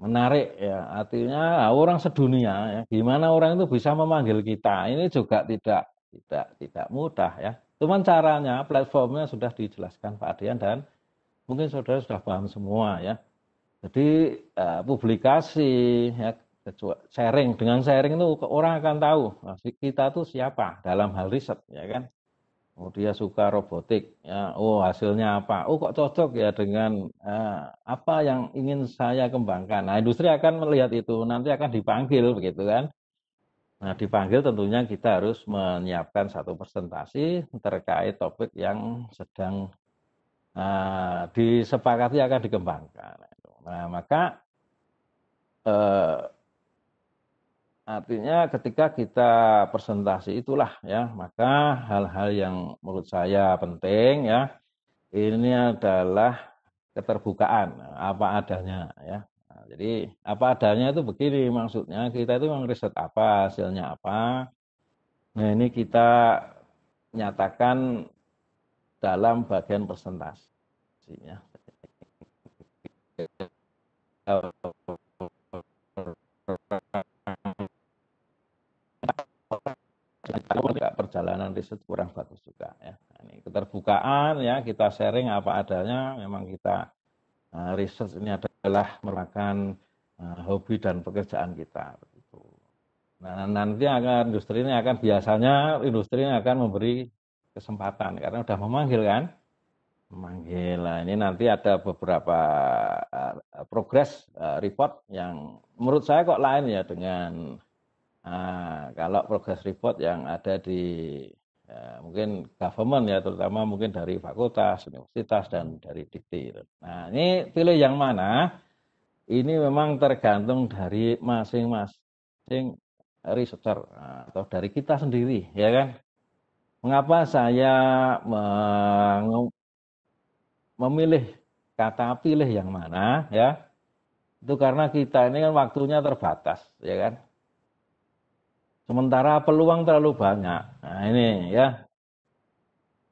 menarik ya, artinya orang sedunia ya, gimana orang itu bisa memanggil kita, ini juga tidak mudah ya. Cuman caranya, platformnya sudah dijelaskan Pak Adian dan mungkin saudara sudah paham semua ya. Jadi publikasi, ya, sharing, dengan sharing itu orang akan tahu kita tuh siapa dalam hal riset, ya kan. Oh, dia suka robotik, ya. Oh, hasilnya apa? Oh, kok cocok ya dengan apa yang ingin saya kembangkan. Nah, industri akan melihat itu, nanti akan dipanggil begitu kan. Nah, dipanggil tentunya kita harus menyiapkan satu presentasi terkait topik yang sedang disepakati akan dikembangkan. Nah, maka artinya ketika kita presentasi itulah ya, maka hal-hal yang menurut saya penting ya, ini adalah keterbukaan apa adanya ya. Nah, jadi apa adanya itu begini, maksudnya kita itu riset apa, hasilnya apa. Nah, ini kita nyatakan dalam bagian presentasinya. Perjalanan riset kurang bagus juga ya. Nah, ini keterbukaan ya, kita sharing apa adanya. Memang kita riset ini adalah merupakan hobi dan pekerjaan kita. Nah, nanti industri ini akan memberi kesempatan karena sudah memanggil kan, memanggil. Nah, ini nanti ada beberapa progress report yang menurut saya kok lain ya dengan kalau progress report yang ada di mungkin government ya, terutama mungkin dari fakultas, universitas, dan dari Dikti. Nah, ini pilih yang mana, ini memang tergantung dari masing-masing researcher atau dari kita sendiri, ya kan. Mengapa saya memilih kata pilih yang mana, ya, itu karena kita ini kan waktunya terbatas, ya kan. Sementara peluang terlalu banyak. Nah, ini ya.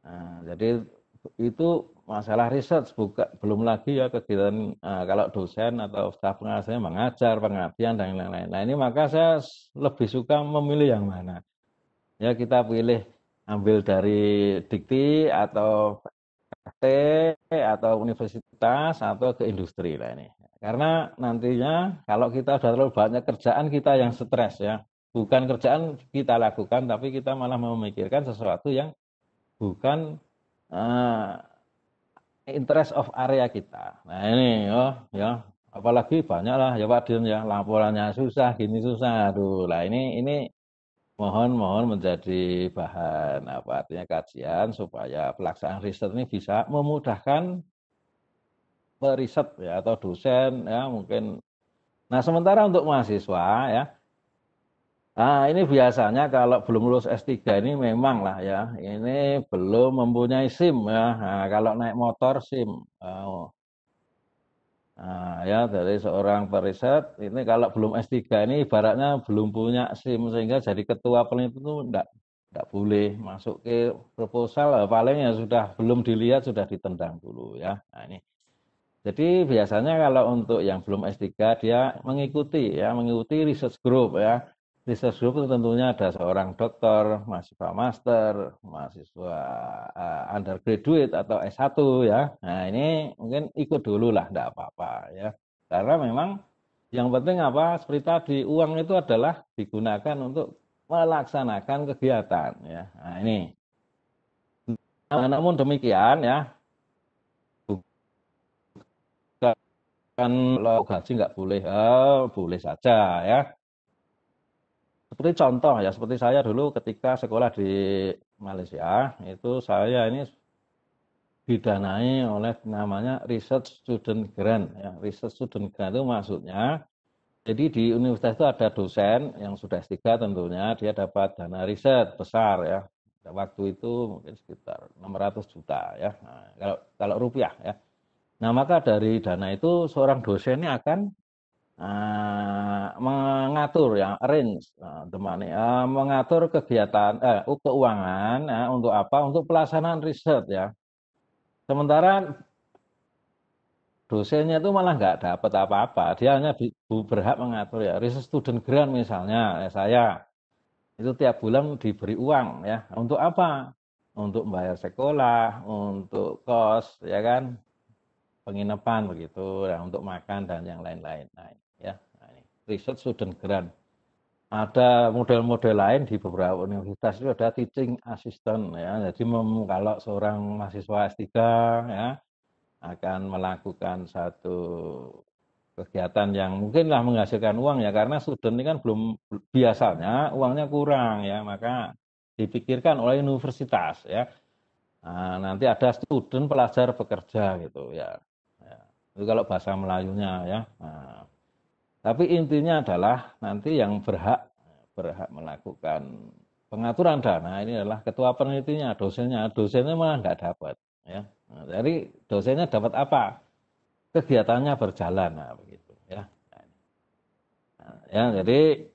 Nah, jadi itu masalah riset, belum lagi ya kegiatan kalau dosen atau staf pengajarnya mengajar, pengabdian dan lain-lain. Nah, ini maka saya lebih suka memilih yang mana. Ya, kita pilih ambil dari Dikti atau FT atau universitas atau ke industri lah ini. Karena nantinya kalau kita sudah terlalu banyak kerjaan, kita yang stres ya. Bukan kerjaan kita lakukan, tapi kita malah memikirkan sesuatu yang bukan interest of area kita. Nah, ini ya, apalagi banyak lah ya Pak Dirjen ya, laporannya susah, gini susah. Aduh, lah ini mohon menjadi bahan apa artinya kajian supaya pelaksanaan riset ini bisa memudahkan periset ya atau dosen ya mungkin. Nah, sementara untuk mahasiswa ya, ini biasanya kalau belum lulus S3 ini memang lah ya, ini belum mempunyai SIM ya. Nah, kalau naik motor SIM. Nah, ya dari seorang periset ini kalau belum S3 ini ibaratnya belum punya SIM sehingga jadi ketua peneliti itu enggak boleh masuk ke proposal, paling ya sudah belum dilihat sudah ditendang dulu ya. Nah, ini. Jadi biasanya kalau untuk yang belum S3 dia mengikuti research group ya. Research group itu tentunya ada seorang dokter, mahasiswa master, mahasiswa undergraduate atau S1 ya. Nah, ini mungkin ikut dulu lah, enggak apa-apa ya. Karena memang yang penting apa? Seperti tadi, uang itu adalah digunakan untuk melaksanakan kegiatan ya. Nah, ini. Nah, namun demikian ya, kan lo gaji nggak boleh, boleh saja ya. Seperti contoh ya, seperti saya dulu ketika sekolah di Malaysia, itu saya ini didanai oleh namanya Research Student Grant. Ya. Research Student Grant itu maksudnya, jadi di universitas itu ada dosen yang sudah S3 tentunya, dia dapat dana riset besar ya. Waktu itu mungkin sekitar 600 juta ya, nah, kalau rupiah ya. Nah, maka dari dana itu seorang dosen ini akan mengatur ya, arrange mengatur kegiatan keuangan untuk apa? Untuk pelaksanaan riset ya. Sementara dosennya itu malah nggak dapat apa-apa, dia hanya berhak mengatur ya. Research Student Grant misalnya, saya itu tiap bulan diberi uang ya. Untuk apa? Untuk membayar sekolah, untuk kos ya kan. penginapan begitu, nah, untuk makan dan yang lain-lain. Nah, ya, nah, ini research student grant. Ada model-model lain di beberapa universitas itu ada teaching assistant ya. Jadi kalau seorang mahasiswa S3 ya akan melakukan satu kegiatan yang mungkinlah menghasilkan uang ya, karena student ini kan belum biasanya uangnya kurang ya, maka dipikirkan oleh universitas ya. Nah, nanti ada student pelajar bekerja gitu ya. Ya. Itu kalau bahasa Melayunya ya. Nah, tapi intinya adalah nanti yang berhak melakukan pengaturan dana ini adalah ketua penelitinya, dosennya malah nggak dapat ya. Nah, jadi dosennya dapat apa? Kegiatannya berjalan, nah, begitu ya. Nah, ya, jadi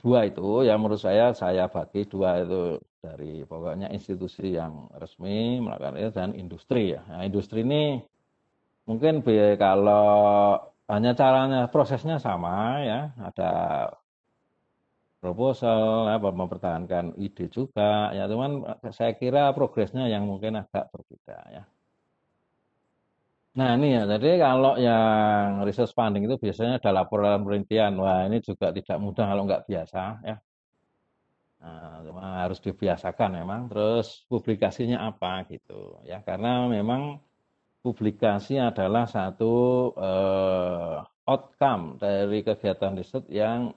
dua itu yang menurut saya bagi dua itu, dari pokoknya institusi yang resmi melakukan itu dan industri ya. Nah, industri ini mungkin kalau hanya caranya prosesnya sama ya, ada proposal apa mempertahankan ide juga ya, cuman saya kira progresnya yang mungkin agak berbeda ya. Nah ini ya, jadi kalau yang research funding itu biasanya ada laporan penelitian. Wah ini juga tidak mudah kalau nggak biasa ya. Nah, cuma harus dibiasakan memang. Terus publikasinya apa gitu ya, karena memang publikasi adalah satu outcome dari kegiatan riset yang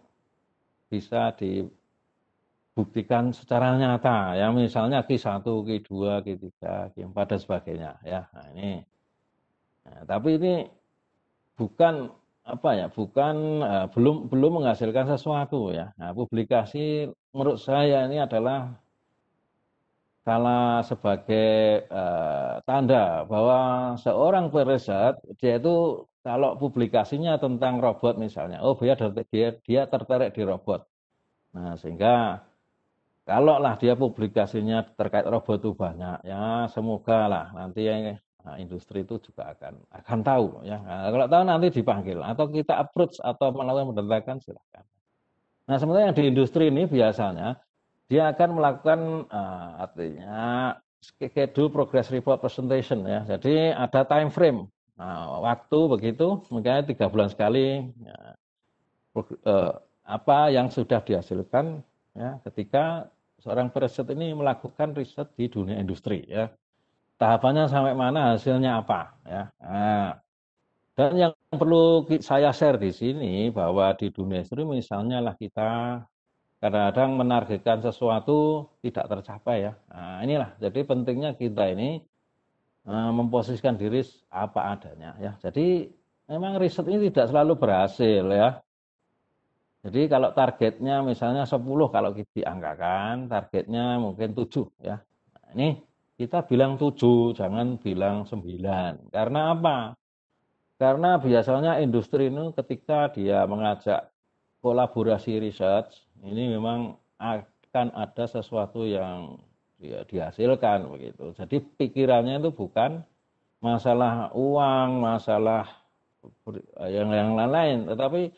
bisa dibuktikan secara nyata ya, misalnya Q1, Q2, Q3, Q4 dan sebagainya ya. Nah ini, nah, tapi ini bukan apa ya, bukan belum menghasilkan sesuatu ya. Nah, publikasi menurut saya ini adalah salah sebagai tanda bahwa seorang periset dia itu kalau publikasinya tentang robot misalnya, oh dia tertarik di robot. Nah, sehingga kalau lah dia publikasinya terkait robot itu banyak, ya semoga lah nanti industri itu juga akan tahu ya. Nah, kalau tahu nanti dipanggil atau kita approach atau melakukan pendatangan silakan. Nah, sebenarnya di industri ini biasanya dia akan melakukan artinya schedule progress report presentation ya. Jadi ada time frame. Nah, waktu begitu, mungkin 3 bulan sekali ya, apa yang sudah dihasilkan ya ketika seorang periset ini melakukan riset di dunia industri ya. Tahapannya sampai mana, hasilnya apa ya. Nah, dan yang perlu saya share di sini bahwa di dunia industri misalnya lah kita kadang-kadang menargetkan sesuatu tidak tercapai ya. Nah, inilah jadi pentingnya kita ini memposisikan diri apa adanya ya. Jadi memang riset ini tidak selalu berhasil ya. Jadi kalau targetnya misalnya 10 kalau diangkakan, targetnya mungkin 7 ya. Nah, ini kita bilang 7, jangan bilang 9. Karena apa? Karena biasanya industri ini ketika dia mengajak kolaborasi research, ini memang akan ada sesuatu yang dihasilkan begitu. Jadi pikirannya itu bukan masalah uang, masalah yang lain-lain, tetapi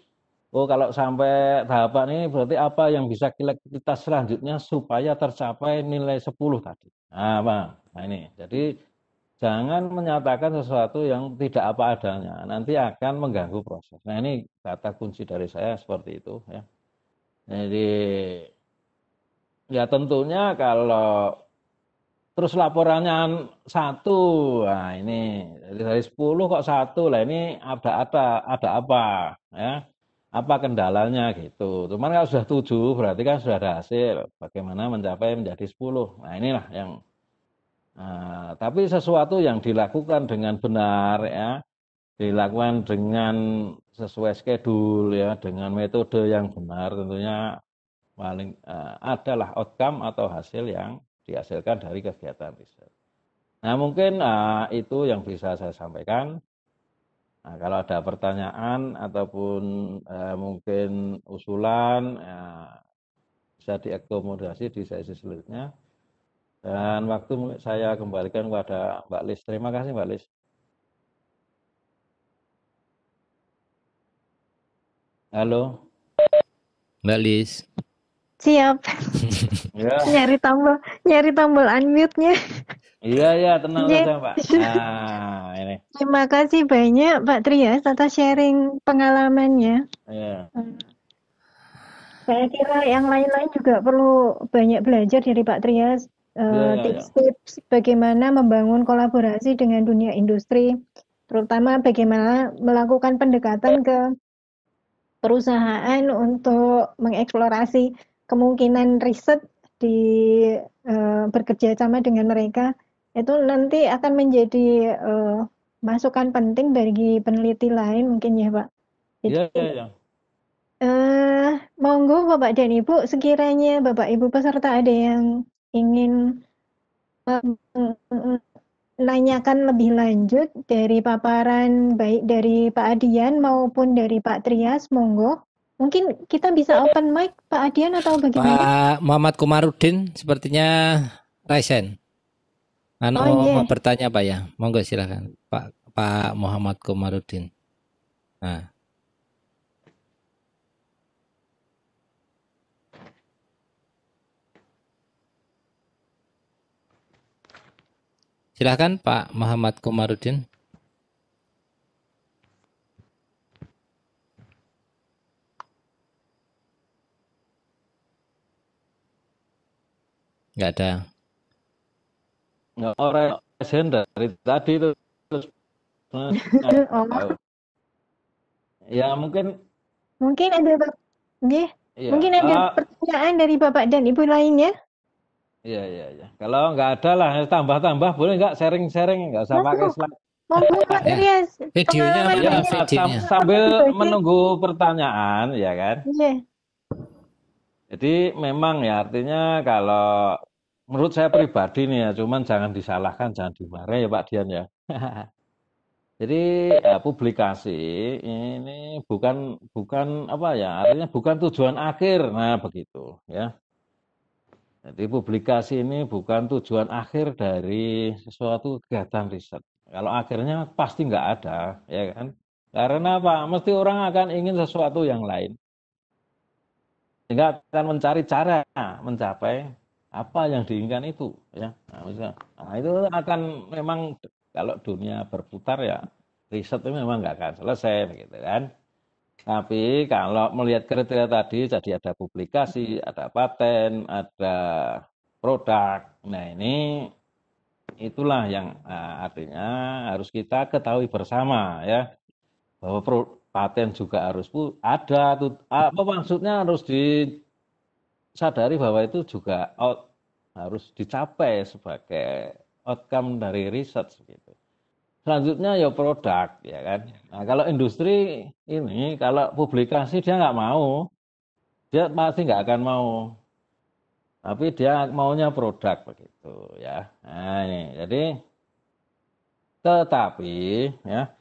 oh kalau sampai tahapan ini berarti apa yang bisa kita selanjutnya supaya tercapai nilai 10 tadi. Nah, Bang. Nah ini. Jadi jangan menyatakan sesuatu yang tidak apa adanya. Nanti akan mengganggu proses. Nah ini kata kunci dari saya seperti itu ya. Jadi ya tentunya kalau terus laporannya 1, nah ini dari 10 kok 1 lah, ini ada apa ya? Apa kendalanya gitu. Cuman kalau sudah 7 berarti kan sudah ada hasil. Bagaimana mencapai menjadi 10. Nah inilah yang tapi sesuatu yang dilakukan dengan benar ya, dilakukan dengan sesuai schedule ya, dengan metode yang benar, tentunya paling adalah outcome atau hasil yang dihasilkan dari kegiatan riset. Nah mungkin itu yang bisa saya sampaikan. Nah, kalau ada pertanyaan ataupun mungkin usulan bisa diakomodasi di sesi selanjutnya. Dan waktu saya kembalikan kepada Mbak Lis. Terima kasih Mbak Lis. Halo. Mbak Lis. Siap. Ya. Nyari tombol unmute-nya. Iya, ya, tenang Oke. saja, Pak. Nah, ini. Terima kasih banyak Pak Trias atas sharing pengalamannya. Ya, Saya kira yang lain-lain juga perlu banyak belajar dari Pak Trias, ya, ya, ya. tips-tips bagaimana membangun kolaborasi dengan dunia industri, terutama bagaimana melakukan pendekatan ke perusahaan untuk mengeksplorasi kemungkinan riset di bekerja sama dengan mereka. Itu nanti akan menjadi masukan penting bagi peneliti lain mungkin ya Pak. Ya, Jadi ya, ya. monggo Bapak dan Ibu, sekiranya Bapak Ibu peserta ada yang ingin menanyakan lebih lanjut dari paparan baik dari Pak Adian maupun dari Pak Trias, monggo. Mungkin kita bisa open mic Pak Adian atau bagaimana? Pak Muhammad Komarudin sepertinya Raisen. Oh Mau iya, bertanya Pak ya? Monggo silakan Pak Pak Muhammad Komarudin. Nah, silakan Pak Muhammad Komarudin. Nggak ada. Nggak orang presiden dari tadi itu terus nggak tahu. oh Ya, mungkin mungkin ada nggih, iya. mungkin ada pertanyaan dari Bapak dan Ibu lainnya. Iya, iya, iya. Kalau nggak ada lah, tambah-tambah boleh nggak sharing-sharing, nggak usah pakai Monggo, slide. monggo Pak Ya, Trias, videonya pengalaman mana Ya, banyak videonya? sambil pribadi. menunggu pertanyaan, ya kan. Iya. Jadi memang ya artinya kalau menurut saya pribadi nih ya, cuman jangan disalahkan, jangan dimarahi ya Pak Dian ya. Jadi publikasi ini bukan bukan apa ya, artinya bukan tujuan akhir. Nah, begitu ya. Jadi publikasi ini bukan tujuan akhir dari sesuatu kegiatan riset. Kalau akhirnya pasti nggak ada, ya kan? Karena apa? Mesti orang akan ingin sesuatu yang lain. Sehingga akan mencari cara mencapai apa yang diinginkan itu, ya. Nah, itu akan memang kalau dunia berputar ya riset itu memang nggak akan selesai, begitu kan? Tapi kalau melihat kriteria tadi, jadi ada publikasi, ada paten, ada produk. Nah ini itulah yang artinya harus kita ketahui bersama ya bahwa paten juga harus ada. Apa maksudnya harus disadari bahwa itu juga harus dicapai sebagai outcome dari riset gitu. Selanjutnya ya produk, ya kan. Nah, kalau industri ini, kalau publikasi dia nggak mau, dia pasti nggak akan mau. Tapi dia maunya produk begitu, ya. Nah ini, jadi tetapi ya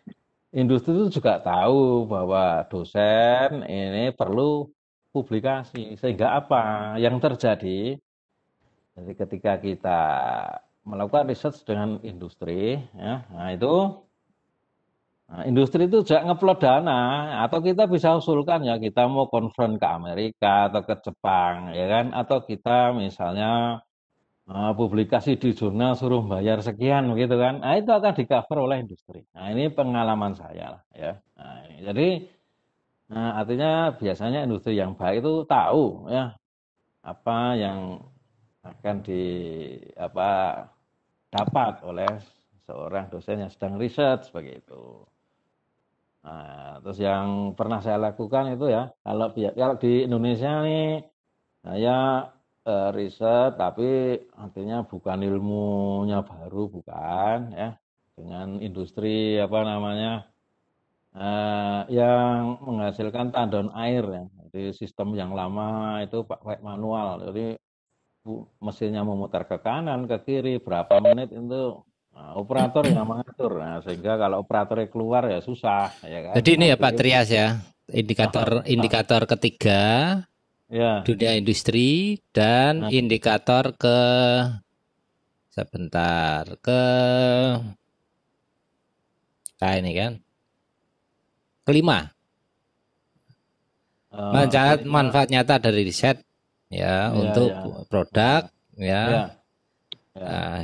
industri itu juga tahu bahwa dosen ini perlu publikasi, sehingga apa yang terjadi? Jadi ketika kita melakukan riset dengan industri, ya, nah itu nah, industri itu juga ngeplot dana atau kita bisa usulkan ya kita mau konfront ke Amerika atau ke Jepang ya kan atau kita misalnya publikasi di jurnal suruh bayar sekian gitu kan. Nah, itu akan di cover oleh industri. Nah, ini pengalaman saya lah ya. Nah, jadi artinya biasanya industri yang baik itu tahu ya apa yang akan di apa dapat oleh seorang dosen yang sedang riset seperti itu. Nah, terus yang pernah saya lakukan itu ya, kalau di Indonesia nih, saya riset, tapi artinya bukan ilmunya baru, bukan ya, dengan industri apa namanya, yang menghasilkan tandon air ya. Jadi sistem yang lama itu pakai manual, jadi mesinnya memutar ke kanan, ke kiri, berapa menit itu operator yang mengatur. Nah, sehingga kalau operatornya keluar ya susah, ya kan. Jadi ini Nah, ya Pak Trias ya, ah, indikator ketiga ya, dunia industri dan nah, indikator ke sebentar ke ini kan kelima manfaat kelima, manfaat nyata dari riset ya ya, untuk ya, produk nah, ya ya, Ya.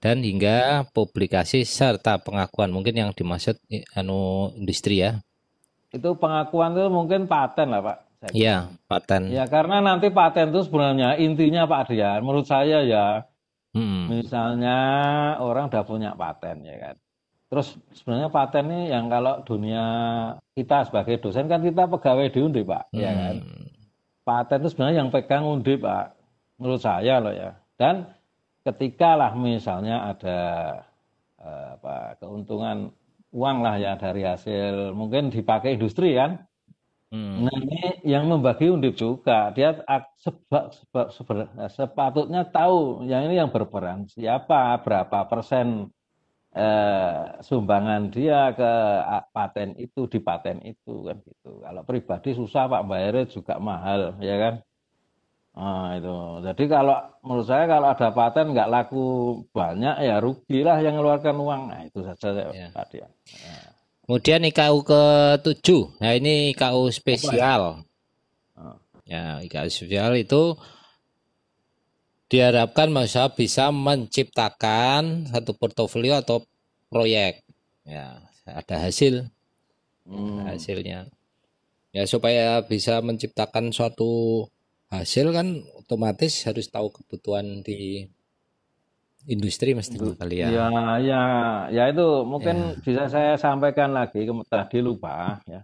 Dan hingga publikasi serta pengakuan, mungkin yang dimaksud industri ya. Itu pengakuan itu mungkin paten lah Pak, saya kira. Ya, paten. Ya karena nanti paten itu sebenarnya intinya Pak Adrian, menurut saya ya, misalnya orang udah punya paten ya kan. Terus sebenarnya paten ini yang kalau dunia kita sebagai dosen kan kita pegawai di Undip Pak, ya kan. Paten itu sebenarnya yang pegang Undip Pak, menurut saya loh ya. Dan ketika lah misalnya ada keuntungan uang lah ya dari hasil mungkin dipakai industri kan. Nah ini yang membagi Undip juga, dia sepatutnya tahu yang ini yang berperan siapa, berapa persen sumbangan dia ke paten itu, di paten itu kan gitu. Kalau pribadi susah Pak, bayarnya juga mahal ya kan. Nah, itu. Jadi kalau menurut saya kalau ada paten nggak laku banyak ya rugilah yang mengeluarkan uang. Nah itu saja Pak Dian. Kemudian IKU ke-7. Nah, ini IKU spesial. Ya, IKU spesial itu diharapkan mahasiswa bisa menciptakan satu portofolio atau proyek. Ya, ada hasilnya. Ya, supaya bisa menciptakan suatu hasil kan otomatis harus tahu kebutuhan di industri mestinya kali ya. Ya itu mungkin bisa saya sampaikan lagi, tadi lupa ya.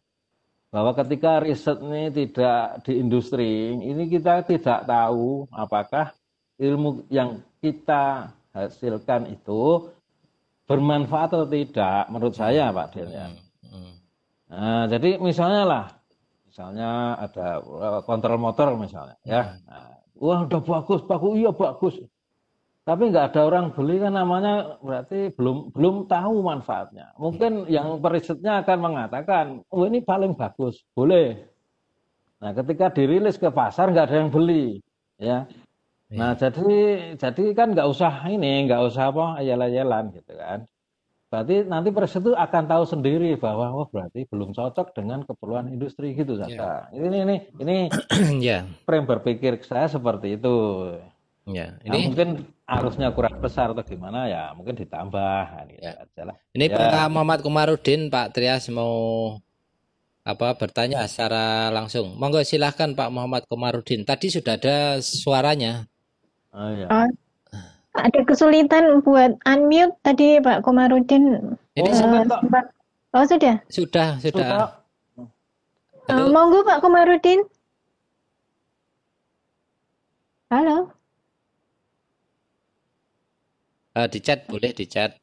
Bahwa ketika riset ini tidak di industri, ini kita tidak tahu apakah ilmu yang kita hasilkan itu bermanfaat atau tidak, menurut saya Pak Dian ya. Nah, jadi misalnya ada kontrol motor misalnya ya. Nah, wah udah bagus, iya bagus. Tapi nggak ada orang beli kan namanya berarti belum tahu manfaatnya. Mungkin yang perisetnya akan mengatakan, oh ini paling bagus, boleh. Nah ketika dirilis ke pasar nggak ada yang beli, ya. Nah jadi kan nggak usah ayal-ayalan gitu kan. Berarti nanti periset itu akan tahu sendiri bahwa berarti belum cocok dengan keperluan industri gitu saja. Ini frame berpikir saya seperti itu. Ya, Nah, mungkin arusnya kurang besar atau gimana ya, mungkin ditambah gitu aja lah. Ini Pak Muhammad Komarudin, Pak Trias mau bertanya secara langsung. Monggo silahkan Pak Muhammad Komarudin. Tadi sudah ada suaranya. Oh, ya. Ada kesulitan buat unmute tadi Pak Komarudin. Ini sempat. Oh sudah? Sudah. Monggo Pak Komarudin. Halo. Di chat boleh di chat.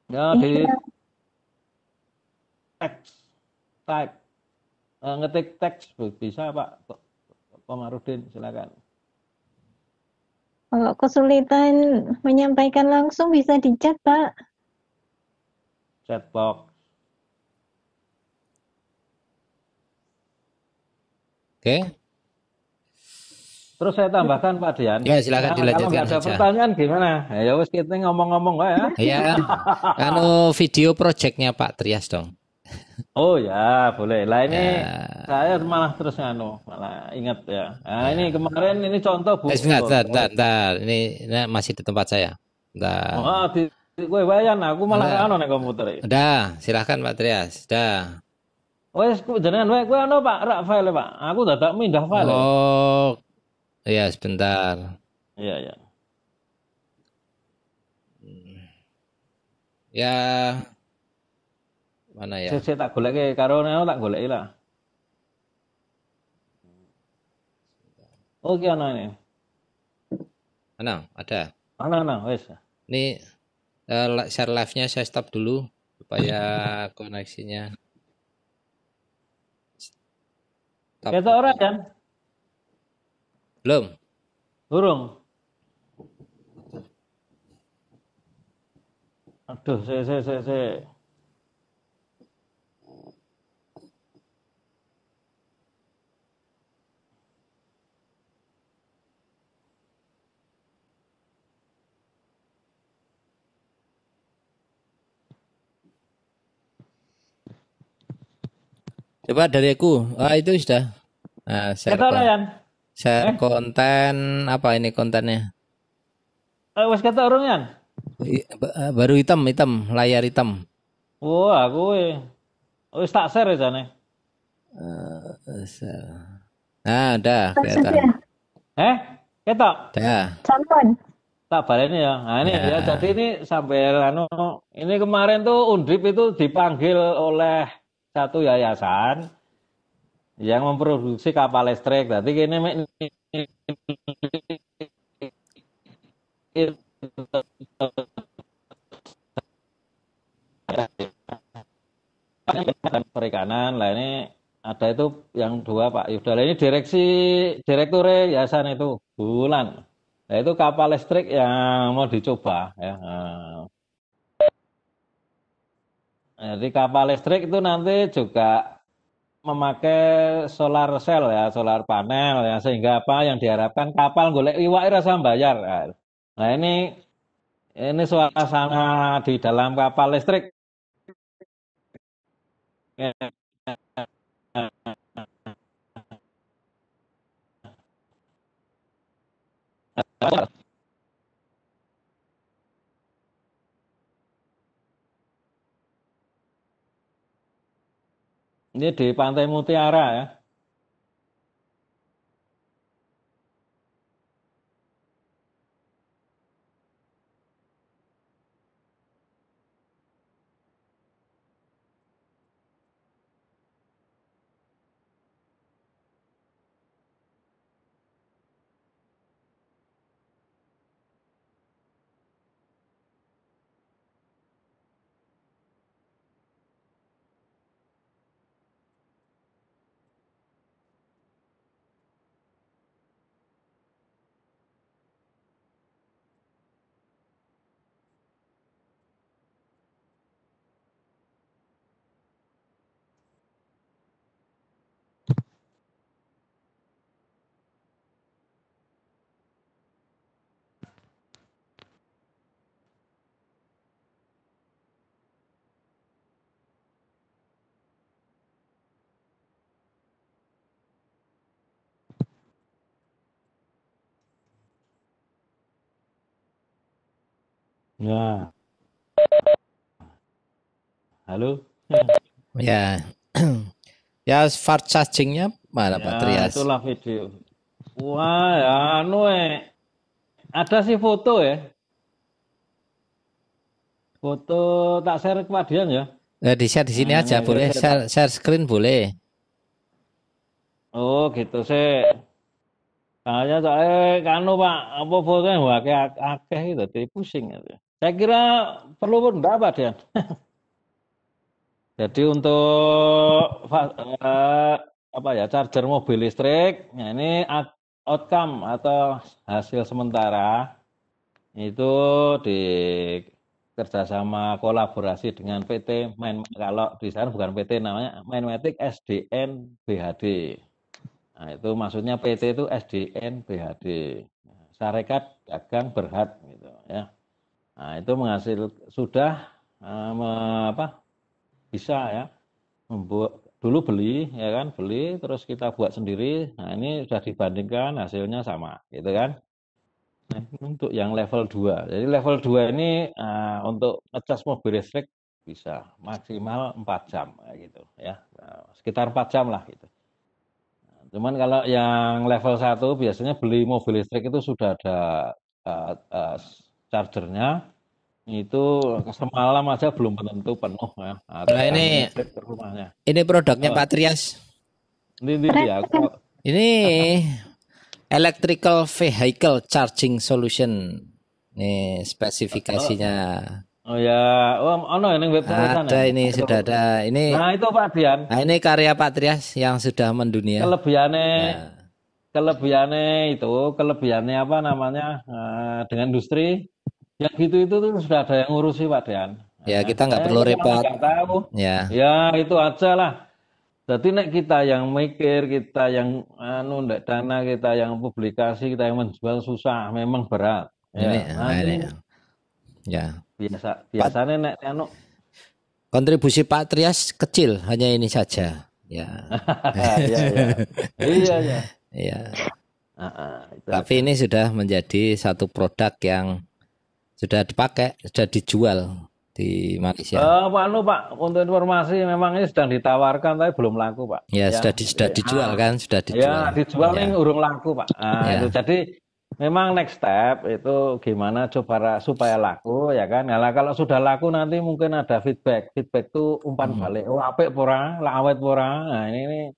Ya di teks, type, ngetik teks bisa Pak Komarudin silakan. Kalau kesulitan menyampaikan langsung bisa di chat Pak. Chat box. Oke. Terus saya tambahkan Pak Dian. Ya silakan dilanjutkan kalau nggak ada saja. pertanyaan gimana? Ya wes kita ngomong-ngomong ya. Iya. Video projectnya Pak Trias dong. Oh ya boleh. Lah ini saya malah terus malah ingat ya. Nah ini kemarin ini contoh Bu. Bentar. Ini masih di tempat saya. Bentar. Oh di gue bayan aku malah nih komputer. Udah, silakan Pak Trias. Udah. Wes jenengan wae gue Pak rak file Pak. Aku dadak mindah file. Oh. Iya, sebentar. Iya. Ya. Mana ya? Saya tak golek karo tak golek lah. Oh, ana ini. Mana? Ada. Ana, wes. Ini share live-nya saya stop dulu supaya koneksinya. Kita orang kan? Belum. Burung. Aduh, saya. Coba dari aku. Itu sudah. Nah, share konten apa ini kontennya? Wis ketok urung Yan? Baru hitam, layar hitam. Wah, kuwi. Wis tak share ya jane. Nah, udah kelihatan. Sudah. Ketok? Udah. Sampun. Tak baleni ya. Nah ini ya, jadi ini sampai ini kemarin tuh Undip itu dipanggil oleh satu yayasan yang memproduksi kapal listrik. Berarti ini perikanan lah, ini ada itu yang dua Pak Yuda. Ini direktur yayasan itu Bulan. Nah, itu kapal listrik yang mau dicoba ya. Jadi kapal listrik itu nanti juga memakai solar cell ya, solar panel ya, sehingga apa yang diharapkan kapal golek iwak rasa bayar. Nah, ini suasana di dalam kapal listrik. Ini di Pantai Mutiara ya. Ya. Halo. Ya. Ya, fast chargingnya mana Pak Trias? Itulah video. Wah, ya ada sih foto ya. Foto tak share ke Pak Dian ya. Di share di sini aja boleh, share screen boleh. Oh gitu sih. Soalnya kanu Pak, apa fotonya wah akeh itu, jadi pusing gitu. Saya kira perlu pun enggak Pak Dian. Jadi untuk apa ya, charger mobil listrik, nah ini outcome atau hasil sementara itu di kerjasama kolaborasi dengan PT kalau di sana bukan PT namanya Mainmatic SDN BHD. Nah, itu maksudnya PT itu SDN BHD, Sarekat Dagang Berhad gitu ya. Nah, itu sudah bisa ya membuat dulu beli ya kan, beli terus kita buat sendiri. Nah, ini sudah dibandingkan hasilnya sama gitu kan. Nah, untuk yang level 2. Jadi level 2 ini untuk ngecas mobil listrik bisa maksimal 4 jam gitu ya. Nah, sekitar 4 jam lah gitu. Cuman kalau yang level 1 biasanya beli mobil listrik itu sudah ada chargernya, itu semalam aja belum tentu penuh ya. Nah, ini rumahnya. Ini produknya Pak Trias. Ini electrical vehicle charging solution. Ini spesifikasinya. Oh ya, ini web ada ini sudah ada ini. Nah itu Pak Dian. Nah ini karya Pak Trias yang sudah mendunia. Kelebihannya apa namanya dengan industri yang gitu itu tuh sudah ada yang ngurusi Pak Dian. Ya kita nggak perlu repot. Tahu. Ya itu aja lah. Jadi nek kita yang mikir, kita yang nundek dana, kita yang publikasi, kita yang menjual susah, memang berat. Ini. Ya. Biasanya nek kontribusi Pak Trias kecil, hanya ini saja. Ya. Iya. Tapi ini sudah menjadi satu produk yang sudah dipakai, sudah dijual di Malaysia. Pak, untuk informasi memang ini sedang ditawarkan tapi belum laku, Pak. Ya, sudah dijual kan, sudah dijual. Ya, dijual Ya. ini urung laku, Pak. Ya. Itu jadi memang next step itu gimana coba supaya laku ya kan. Nah, kalau sudah laku nanti mungkin ada feedback. Feedback itu umpan balik. Oh, apik pora, lah awet pora. Nah, ini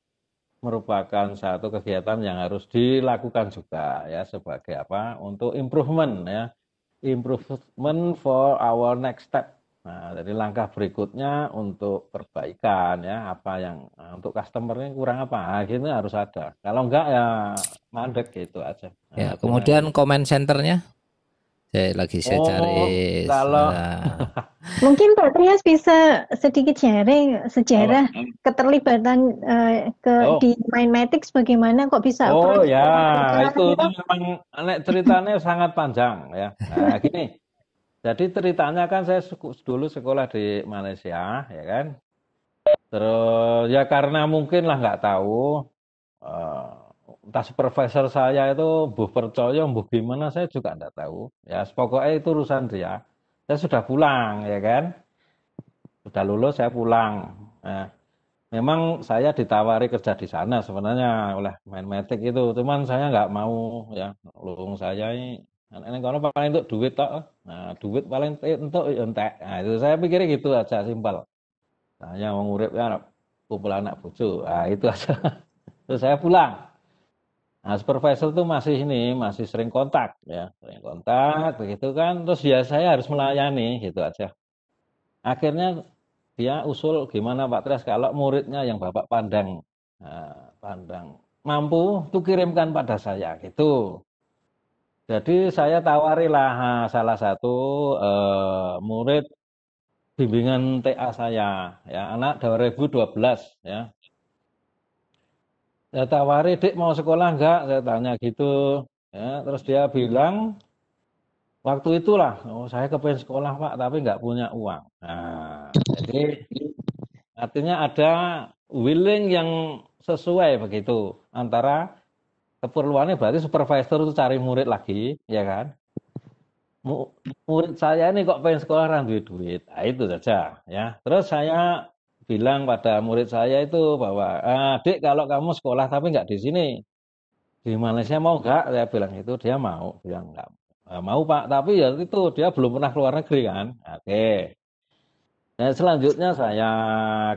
merupakan satu kegiatan yang harus dilakukan juga ya sebagai apa? Untuk improvement ya. Improvement for our next step. Nah, jadi langkah berikutnya untuk perbaikan ya, apa yang untuk customernya kurang apa, nah, gitu harus ada. Kalau enggak ya mandek gitu aja. Nah, Ya, kemudian comment centernya saya cari. Kalau Mungkin Pak Trias bisa sedikit sharing sejarah keterlibatan di Mindmatics bagaimana kok bisa approach itu memang ceritanya sangat panjang ya. Nah, gini. Jadi ceritanya kan saya dulu sekolah di Malaysia ya kan. Terus ya karena mungkin lah nggak tahu entah supervisor saya itu mbuh percaya mbuh gimana saya juga nggak tahu. Ya pokoknya itu urusan dia. Saya sudah pulang ya kan. Sudah lulus saya pulang. Nah, memang saya ditawari kerja di sana sebenarnya oleh Mindmatic itu. Cuman saya nggak mau ya. Lung saya ini kalau paling untuk duit tok. Nah, duit paling untuk entek. Nah, itu saya pikir gitu aja simpel. Saya mau ngurip ya kumpulan anak bojo. Nah, itu aja. Terus saya pulang. Nah, supervisor tuh masih sering kontak ya, sering kontak begitu kan. Terus ya saya harus melayani gitu aja. Akhirnya dia usul gimana Pak Trias kalau muridnya yang Bapak pandang mampu tuh kirimkan pada saya gitu. Jadi saya tawarilah salah satu murid bimbingan TA saya, ya anak 2012 ya. Saya tawari, Dik mau sekolah enggak? Saya tanya gitu. Ya, terus dia bilang, waktu itulah, saya kepengen sekolah Pak, tapi nggak punya uang. Nah, jadi artinya ada willing yang sesuai begitu antara keperluannya berarti supervisor itu cari murid lagi, ya kan? Murid saya ini kok pengen sekolah orang duit. Nah, itu saja ya. Terus saya bilang pada murid saya itu bahwa Dik kalau kamu sekolah tapi nggak di sini di Malaysia mau nggak? Saya bilang itu dia mau, bilang nggak mau Pak. Tapi ya itu dia belum pernah keluar negeri kan. Oke. Nah selanjutnya saya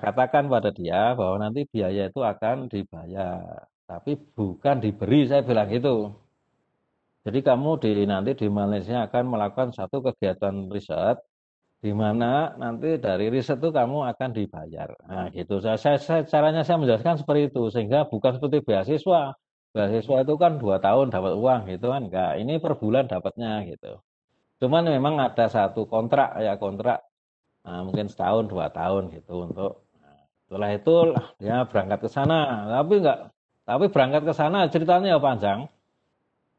katakan pada dia bahwa nanti biaya itu akan dibayar, tapi bukan diberi. Saya bilang gitu. Jadi kamu nanti di Malaysia akan melakukan satu kegiatan riset, di mana nanti dari riset itu kamu akan dibayar. Nah gitu. Caranya saya menjelaskan seperti itu, sehingga bukan seperti beasiswa. Beasiswa itu kan 2 tahun dapat uang gitu kan, enggak. Ini per bulan dapatnya gitu. Cuman memang ada satu kontrak ya nah, mungkin setahun 2 tahun gitu untuk. Setelah itu dia berangkat ke sana, tapi berangkat ke sana ceritanya panjang.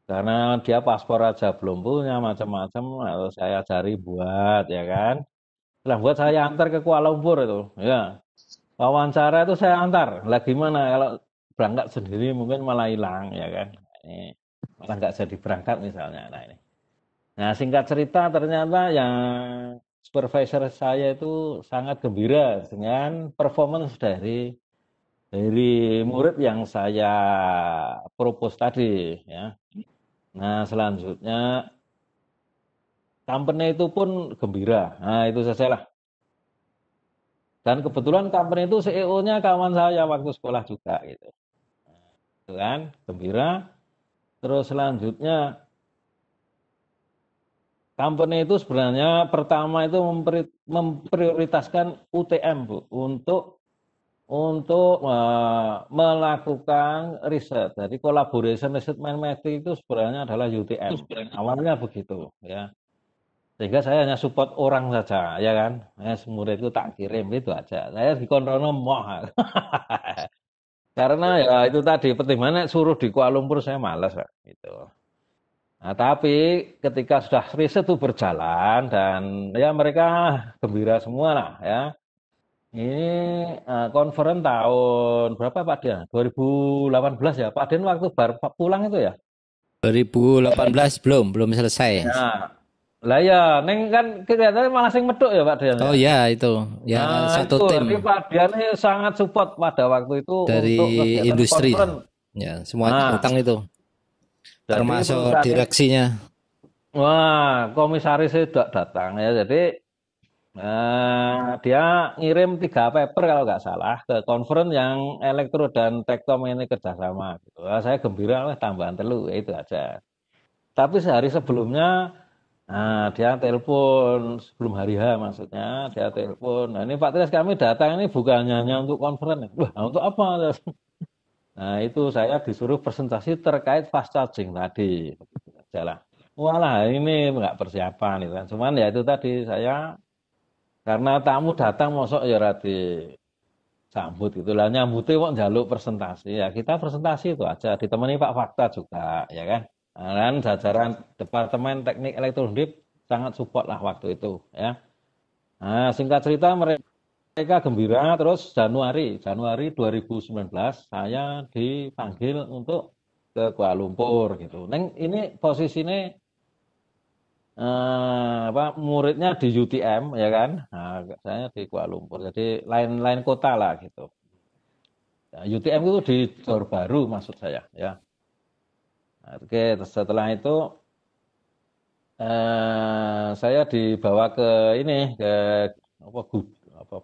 Karena dia paspor aja belum punya macam-macam, lalu saya cari buat ya kan. Setelah buat saya antar ke Kuala Lumpur itu, ya. Wawancara itu saya antar. Lah gimana kalau berangkat sendiri mungkin malah hilang ya kan. Ini malah nggak jadi berangkat misalnya. Nah ini. Nah singkat cerita ternyata yang supervisor saya itu sangat gembira dengan performance dari murid yang saya propose tadi ya. Nah, selanjutnya company itu pun gembira. Nah, itu saja lah. Dan kebetulan company itu CEO-nya kawan saya waktu sekolah juga gitu. Itu kan, gembira. Terus selanjutnya company itu sebenarnya pertama itu memprioritaskan UTM, Bu, untuk melakukan riset. Jadi collaboration research Mindmatic itu sebenarnya adalah UTM. Awalnya begitu ya. Sehingga saya hanya support orang saja, ya kan. Murid itu tak kirim itu aja. Saya dikontrono moh. Karena ya itu tadi pertimbangannya suruh di Kuala Lumpur saya malas gitu. Nah, tapi ketika sudah riset itu berjalan dan ya mereka gembira semua lah ya. Ini konferen tahun berapa Pak Dian? 2018 ya. Pak Dian waktu baru pulang itu ya? 2018 belum selesai. Ya. Lah ya, neng kan kelihatannya malah sing meduk ya Pak Dian Oh ya. ya itu, ya Nah satu itu, tim jadi Pak Dian ini sangat support pada waktu itu dari untuk kegiatan industri, conference. ya semuanya Nah, datang itu, jadi termasuk perusahaan ini, direksinya. wah komisarisnya tidak datang ya. Jadi dia ngirim 3 paper kalau nggak salah ke conference yang elektro dan tektom ini kerjasama. Gitu. Wah, saya gembira lah tambahan telu, ya itu aja. Tapi sehari sebelumnya, dia telepon sebelum hari H maksudnya, dia telepon. Nah ini Pak Trias kami datang ini bukannya hanya untuk conference. Wah, untuk apa? Nah itu saya disuruh presentasi terkait fast charging tadi. Begitu aja lah. Walah ini nggak persiapan itu kan. Cuman ya itu tadi saya karena tamu datang mosok ya rati sambut itulah nyambutnya kok njaluk presentasi ya kita presentasi itu aja ditemani Pak Fakta juga ya kan. Nah, dan jajaran Departemen Teknik Elektronik sangat support lah waktu itu ya. Nah, singkat cerita mereka gembira terus Januari 2019 saya dipanggil untuk ke Kuala Lumpur gitu. Neng ini posisinya muridnya di UTM ya kan. Nah, saya di Kuala Lumpur. Jadi lain-lain kota lah gitu. Nah, UTM itu di Johor Bahru maksud saya ya. Nah, oke, setelah itu saya dibawa ke ini ke apa apa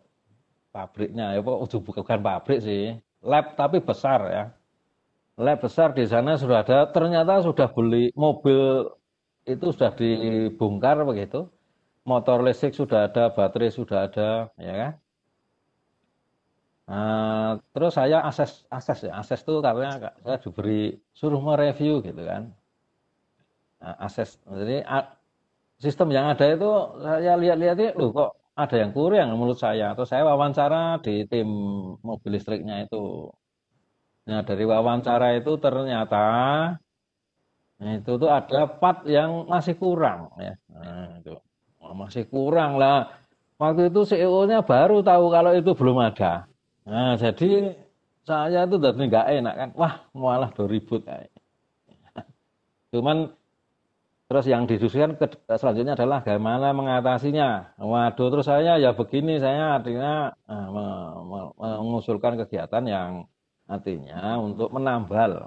pabriknya ya apa bukan pabrik sih, lab tapi besar ya. Lab besar di sana sudah ada, ternyata sudah beli mobil itu sudah dibongkar begitu. Motor listrik sudah ada, baterai sudah ada, ya kan? Terus saya akses itu karena saya diberi suruh mereview gitu kan. Nah, akses, jadi sistem yang ada itu saya lihat-lihat loh kok ada yang kurang menurut saya. Terus saya wawancara di tim mobil listriknya itu. Nah dari wawancara itu ternyata itu tuh ada part yang masih kurang ya. Nah, itu masih kurang lah. Waktu itu CEO-nya baru tahu kalau itu belum ada. Nah, jadi saya itu tadi nggak enak kan. Wah, malah ribut. Cuman terus yang didiskusikan selanjutnya adalah bagaimana mengatasinya. Waduh, terus saya ya begini, saya artinya mengusulkan kegiatan yang artinya untuk menambal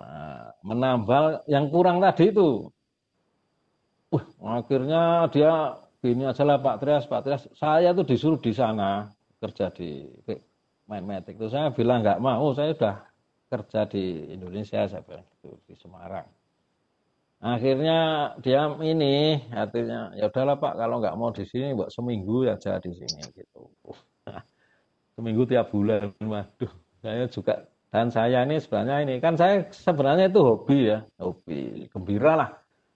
yang kurang tadi itu. Akhirnya dia gini aja lah Pak Trias, saya tuh disuruh di sana kerja di Main Matic. Terus saya bilang nggak mau, saya sudah kerja di Indonesia, saya bilang gitu, di Semarang. Akhirnya dia ini, artinya ya udahlah Pak, kalau nggak mau di sini, buat seminggu aja di sini gitu. Seminggu tiap bulan, waduh, saya juga dan saya ini sebenarnya ini kan saya sebenarnya itu hobi ya, hobi gembira lah.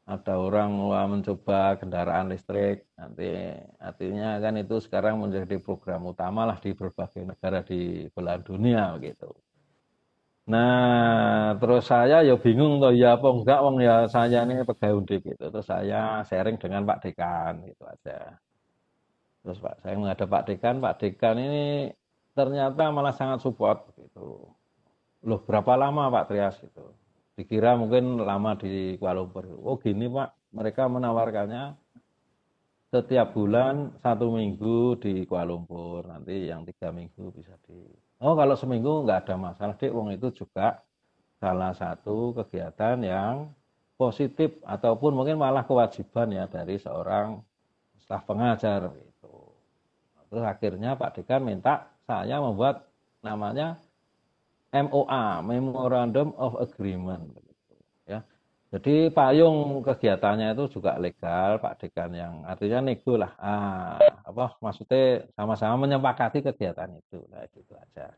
Ada orang mencoba kendaraan listrik, nanti artinya kan itu sekarang menjadi program utama lah di berbagai negara di belahan dunia gitu. Nah, terus saya ya bingung tuh ya apa enggak wong ya saya ini pegawai Undip gitu. Terus saya sharing dengan Pak Dekan gitu aja. Terus saya menghadap Pak Dekan ini ternyata malah sangat support gitu. Loh berapa lama Pak Trias itu? Dikira mungkin lama di Kuala Lumpur. Oh gini Pak, mereka menawarkannya setiap bulan 1 minggu di Kuala Lumpur. Nanti yang 3 minggu bisa di. Oh kalau seminggu nggak ada masalah deh. Wong itu juga salah satu kegiatan yang positif ataupun mungkin malah kewajiban ya dari seorang staf pengajar gitu. Terus akhirnya Pak Dekan minta saya membuat namanya MOA, Memorandum of Agreement gitu, ya. Jadi payung kegiatannya itu juga legal Pak Dekan yang artinya nego lah. Apa maksudnya sama-sama menyepakati kegiatan itu. Nah, gitu aja.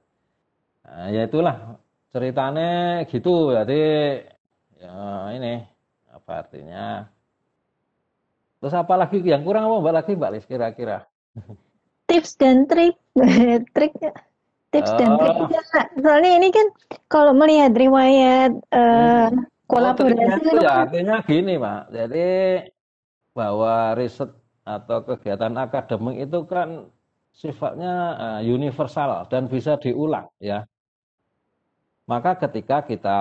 Nah, ya itulah ceritanya gitu. Jadi ya ini apa artinya? Terus apa lagi yang kurang apa Mbak lagi Mbak Lis kira-kira? Tips dan trik, trik tips dan Oh, triknya. Soalnya ini kan kalau melihat riwayat triknya kolaborasi itu itu ya kan artinya gini Pak. Jadi bahwa riset atau kegiatan akademik itu kan sifatnya universal dan bisa diulang ya. Maka ketika kita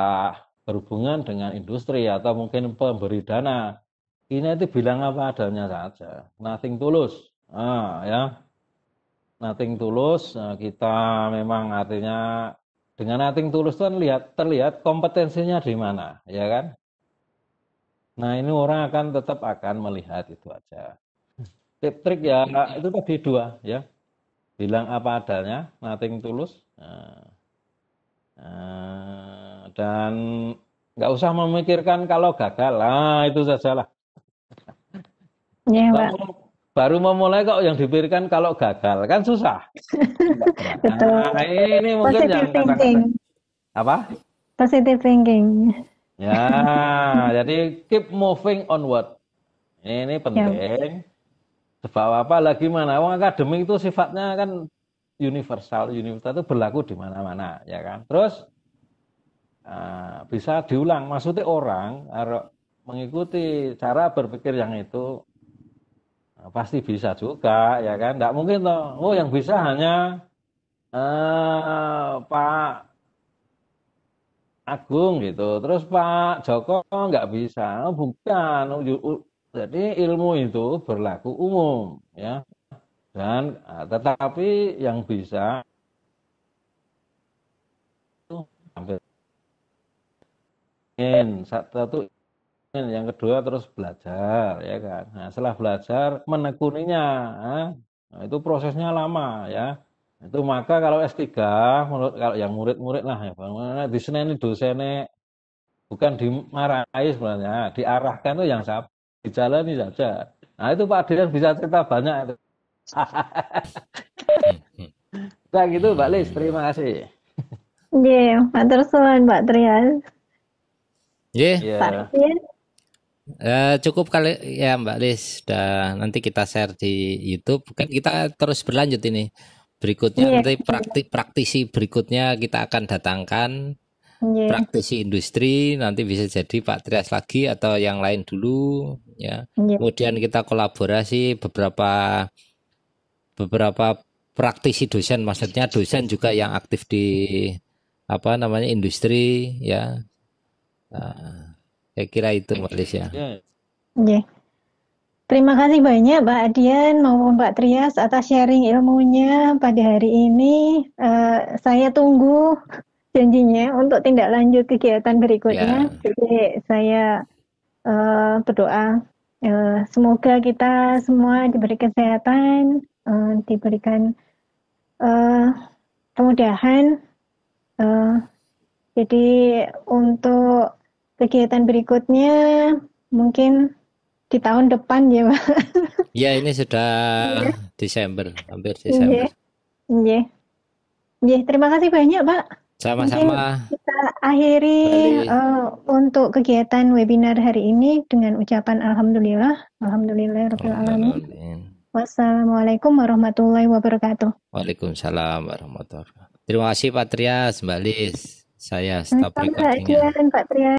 berhubungan dengan industri atau mungkin pemberi dana Ini itu bilang apa adanya saja. Nothing tulus. Ya. Nothing tulus. Kita memang artinya dengan nothing tulus itu kan terlihat kompetensinya di mana, ya kan? Nah, ini orang akan tetap akan melihat itu aja. Tip trik ya itu tadi dua, ya. Bilang apa adanya, nothing tulus. Dan nggak usah memikirkan kalau gagal. Nah, itu sajalah. Ya, Pak. Kalau baru memulai kok yang dipikirkan kalau gagal kan susah. Betul. Nah, ini mungkin Positive yang thinking. kadang-kadang apa? Positive thinking. Ya, jadi keep moving onward. Ini Ya. penting. Sebab apa lagi mana? Wong akademik itu sifatnya kan universal. Universal itu berlaku di mana-mana, ya kan? Terus bisa diulang. Maksudnya orang kalau mengikuti cara berpikir yang itu pasti bisa juga, ya kan? Nggak mungkin toh. Oh, yang bisa hanya Pak Agung gitu. Terus Pak Joko nggak bisa. Oh, bukan. Jadi ilmu itu berlaku umum, ya. Dan tetapi yang bisa itu hampir satu yang kedua terus belajar, ya kan. Nah, setelah belajar menekuninya, nah, itu prosesnya lama, ya. Itu maka kalau S3 menurut kalau yang murid-murid lah ya, di sini dosennya bukan dimarahi sebenarnya, diarahkan tuh yang sabar, dijalani saja. Nah, itu Pak Dian bisa cerita banyak itu. Nah, gitu Mbak Lis, terima kasih. Iya, matur suwun Pak Trias. Yeah. Pak Ya, Trias. Cukup kali ya Mbak Lis. Nanti kita share di YouTube. Kan kita terus berlanjut ini. Berikutnya Iya, nanti praktisi berikutnya kita akan datangkan iya, praktisi industri. Nanti bisa jadi Pak Trias lagi atau yang lain dulu. Ya. iya, Kemudian kita kolaborasi beberapa praktisi dosen, maksudnya dosen juga yang aktif di apa namanya industri, ya. Saya kira itu Mbak Lis ya. ya. iya. Terima kasih banyak Mbak Adian maupun Pak Trias atas sharing ilmunya pada hari ini. Saya tunggu janjinya untuk tindak lanjut kegiatan berikutnya. Ya. Jadi saya berdoa semoga kita semua diberi kesehatan, diberikan kemudahan. Jadi untuk kegiatan berikutnya mungkin di tahun depan ya Pak. Ya ini sudah Desember, hampir Desember. Iya, iya. Terima kasih banyak Pak. Mungkin Sama-sama. kita akhiri untuk kegiatan webinar hari ini dengan ucapan Alhamdulillah. Alhamdulillahirabbil alamin. Wassalamualaikum warahmatullahi wabarakatuh. Waalaikumsalam warahmatullahi wabarakatuh. Terima kasih Pak Trias, Mbak Lis. Saya stop Sama recordingnya. Pak Trias.